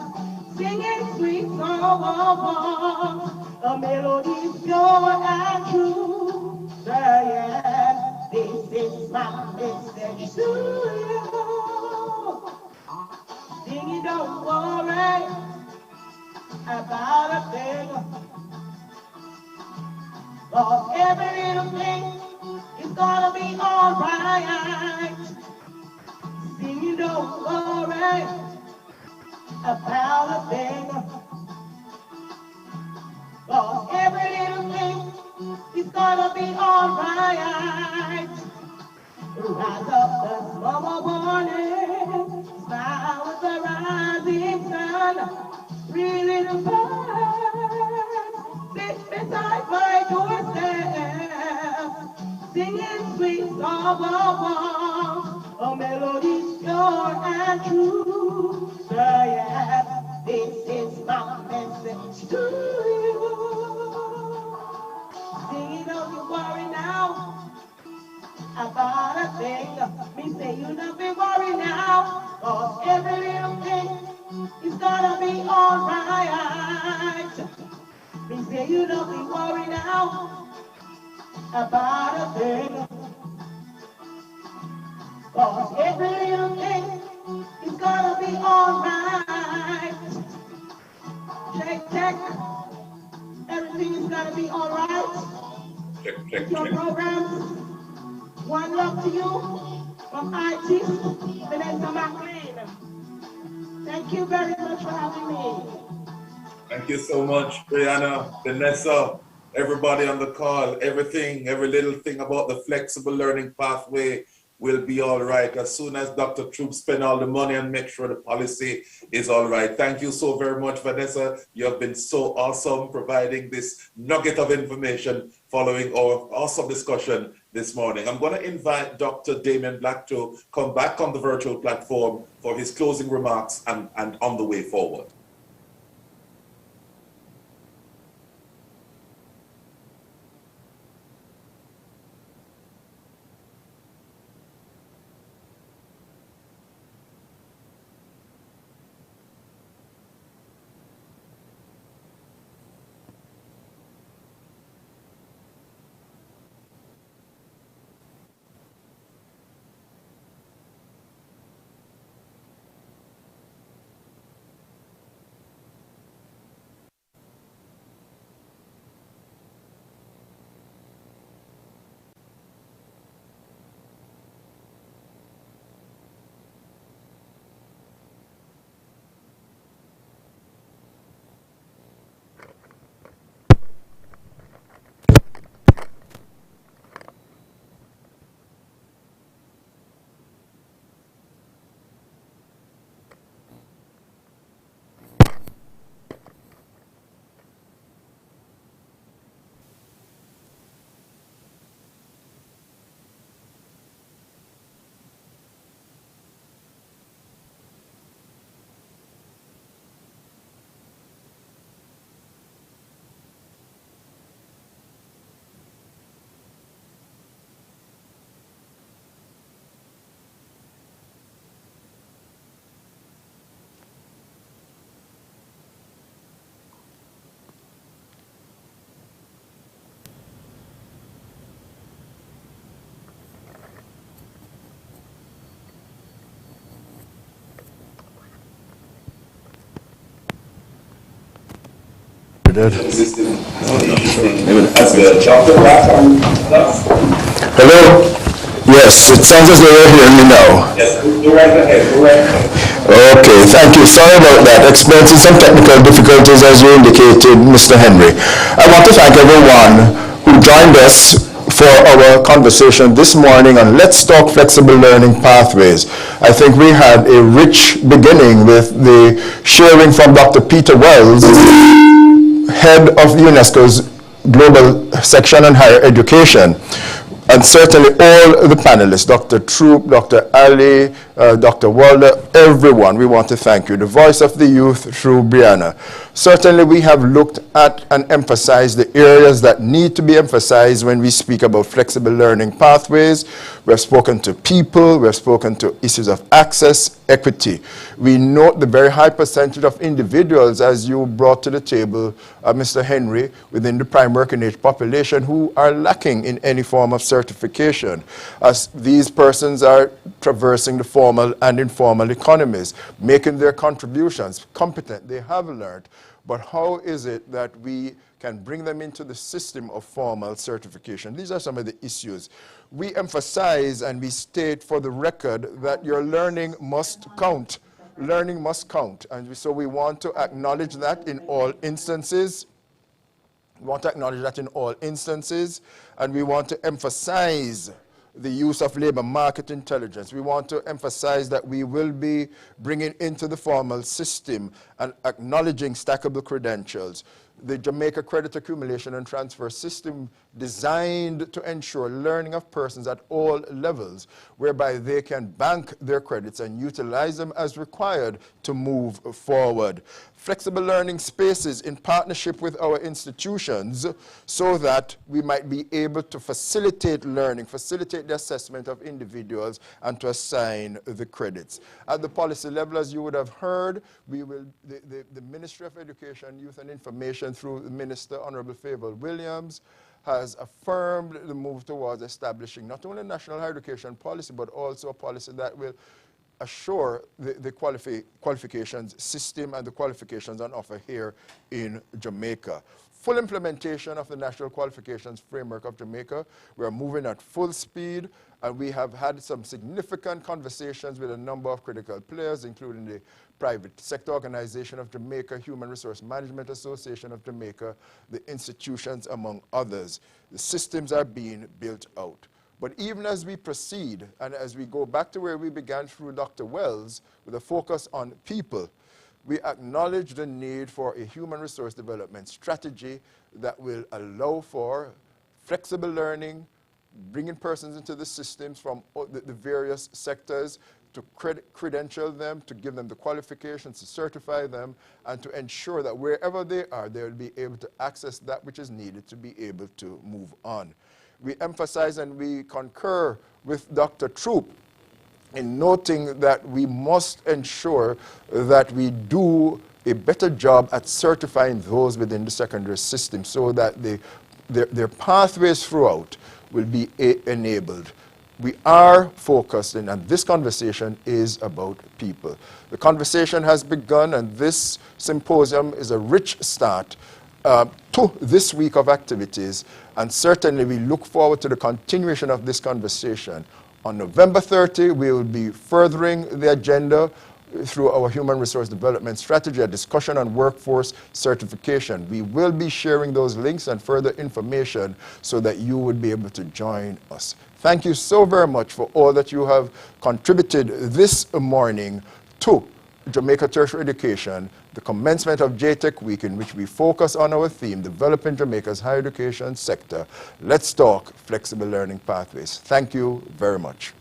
M: singing sweet songs. The melody's pure and true, saying, this is my message to you. Singing, don't worry about a thing, 'cause every little thing is gonna be alright. Singing, don't worry about a thing, 'cause every little thing is gonna be alright. Rise up the small morning, smile with the rising sun. Really the bird sits beside my doorstep, singing sweet song a melody pure and true. So yes, this is my message to you. Singing, don't you worry now about a thing. Me say you don't be worried now, 'cause every little thing is gonna be alright. Me say you don't be worried now about a thing, 'cause every little thing is gonna be alright. J-TEC, everything is gonna be alright. With your programs, one love to you from IT, Vanessa Mclean. Thank you very much for having me.
B: Thank you so much, Brianna, Vanessa, everybody on the call. Everything, every little thing about the flexible learning pathway will be all right as soon as Dr. Troop spend all the money and make sure the policy is all right. Thank you so very much, Vanessa. You have been so awesome providing this nugget of information following our awesome discussion this morning. I'm going to invite Dr. Damien Black to come back on the virtual platform for his closing remarks and on the way forward.
N: Hello? Yes, it sounds as though you're hearing me now.
B: Yes, go right ahead, go right ahead.
N: Okay, thank you. Sorry about that. Experiencing some technical difficulties as you indicated, Mr. Henry. I want to thank everyone who joined us for our conversation this morning on Let's Talk Flexible Learning Pathways. I think we had a rich beginning with the sharing from Dr. Peter Wells, head of UNESCO's Global Section on Higher Education. And certainly all the panelists, Dr. Troop, Dr. Ali, Dr. Walder, everyone, we want to thank you. The voice of the youth through Brianna. Certainly we have looked at and emphasized the areas that need to be emphasized when we speak about flexible learning pathways. We have spoken to people, we have spoken to issues of access, equity. We note the very high percentage of individuals, as you brought to the table, Mr. Henry, within the prime working age population who are lacking in any form of certification, as these persons are traversing the formal and informal economies, making their contributions, competent, they have learned, but how is it that we can bring them into the system of formal certification? These are some of the issues. We emphasize and we state for the record that your learning must count. Learning must count, and so we want to acknowledge that in all instances. We want to acknowledge that in all instances, and we want to emphasize the use of labor market intelligence. We want to emphasize that we will be bringing into the formal system and acknowledging stackable credentials. The Jamaica Credit Accumulation and Transfer System designed to ensure learning of persons at all levels, whereby they can bank their credits and utilize them as required to move forward. Flexible learning spaces in partnership with our institutions so that we might be able to facilitate learning, facilitate the assessment of individuals, and to assign the credits. At the policy level, as you would have heard, we will, the Ministry of Education, Youth and Information through the Minister, Honorable Favour Williams, has affirmed the move towards establishing not only a national higher education policy, but also a policy that will assure the qualifications system and the qualifications on offer here in Jamaica. Full implementation of the National Qualifications Framework of Jamaica. We are moving at full speed, and we have had some significant conversations with a number of critical players, including the Private Sector Organization of Jamaica, Human Resource Management Association of Jamaica, the institutions, among others. The systems are being built out. But even as we proceed, and as we go back to where we began through Dr. Wells, with a focus on people, we acknowledge the need for a human resource development strategy that will allow for flexible learning, bringing persons into the systems from the various sectors, to credential them, to give them the qualifications, to certify them, and to ensure that wherever they are, they will be able to access that which is needed to be able to move on. We emphasize and we concur with Dr. Troop in noting that we must ensure that we do a better job at certifying those within the secondary system so that their pathways throughout will be enabled. We are focused, and this conversation is about people. The conversation has begun, and this symposium is a rich start to this week of activities, and certainly we look forward to the continuation of this conversation. On November 30, we will be furthering the agenda through our human resource development strategy, a discussion on workforce certification. We will be sharing those links and further information so that you would be able to join us. Thank you so very much for all that you have contributed this morning to Jamaica Tertiary Education, the commencement of J-TEC Week, in which we focus on our theme, developing Jamaica's higher education sector. Let's talk flexible learning pathways. Thank you very much.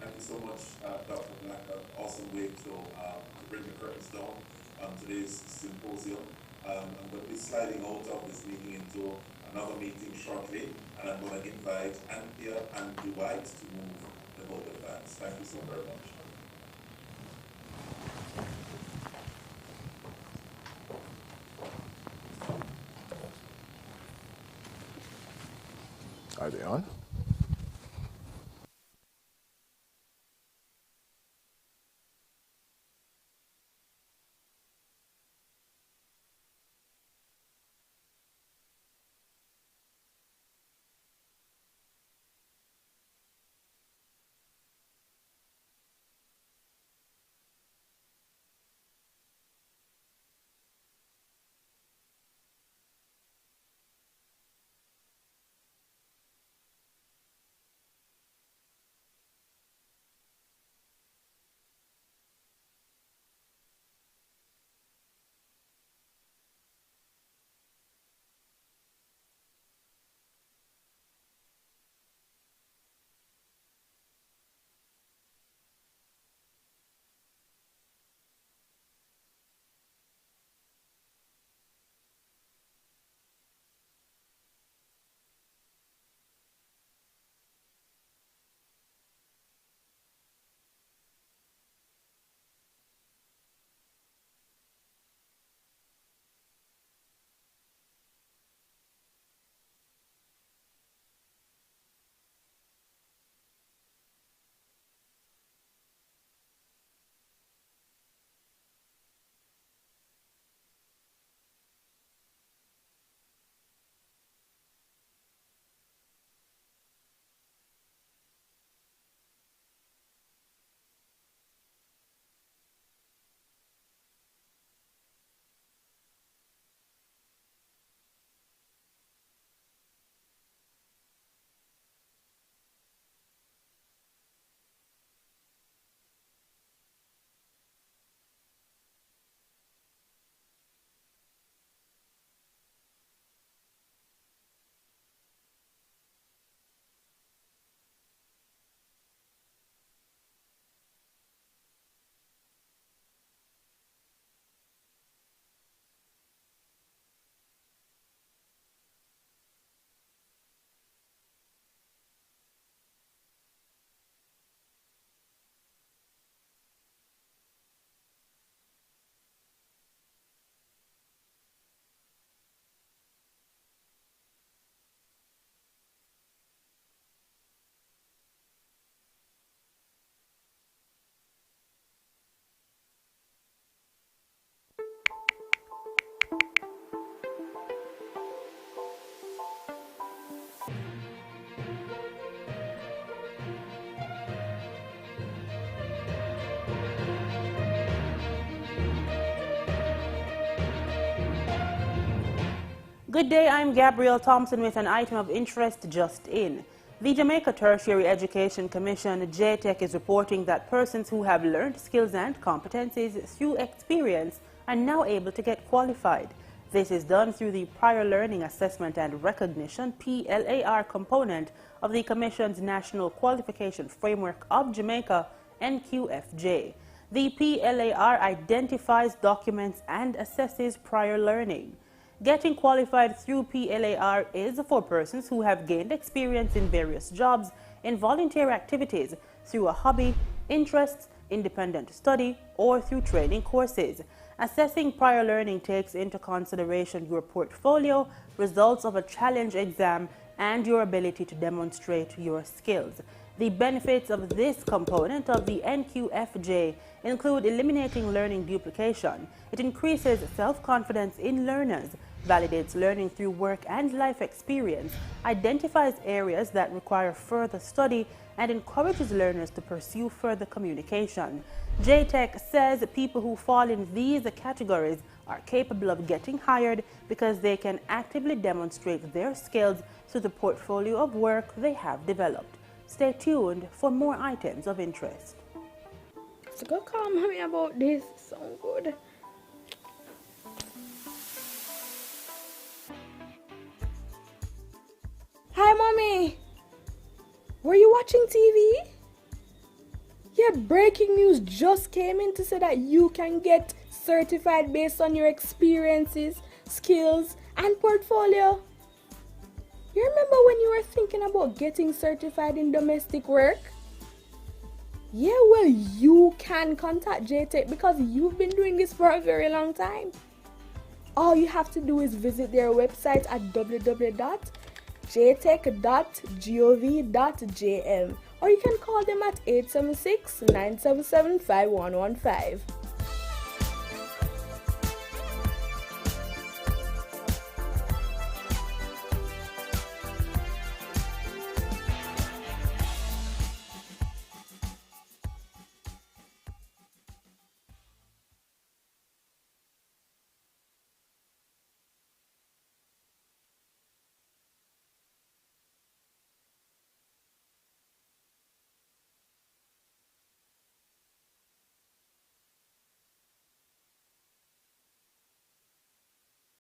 B: Thank you so much, Dr. Black. Awesome way to bring the curtains down on today's symposium. I'm going to be sliding out of this meeting into another meeting shortly, and I'm going to invite Anthea and Dwight to move the vote advance. Thank you so very much.
N: Are they on?
O: Good day, I'm Gabrielle Thompson with an item of interest just in. The Jamaica Tertiary Education Commission, J-TEC, is reporting that persons who have learned skills and competencies through experience are now able to get qualified. This is done through the Prior Learning Assessment and Recognition (PLAR) component of the Commission's National Qualification Framework of Jamaica, NQFJ. The PLAR identifies, documents, and assesses prior learning. Getting qualified through PLAR is for persons who have gained experience in various jobs, in volunteer activities, through a hobby, interests, independent study, or through training courses. Assessing prior learning takes into consideration your portfolio, results of a challenge exam, and your ability to demonstrate your skills. The benefits of this component of the NQFJ include eliminating learning duplication. It increases self-confidence in learners, validates learning through work and life experience, identifies areas that require further study, and encourages learners to pursue further communication. J-TEC says people who fall in these categories are capable of getting hired because they can actively demonstrate their skills through the portfolio of work they have developed. Stay tuned for more items of interest.
P: So go call mommy about this. So good. Hi, mommy. Were you watching TV? Yeah, breaking news just came in to say that you can get certified based on your experiences, skills, and portfolio. You remember when you were thinking about getting certified in domestic work? Yeah, well, you can contact J-TEC because you've been doing this for a very long time. All you have to do is visit their website at www.jtec.gov.jm, or you can call them at 876-977-5115.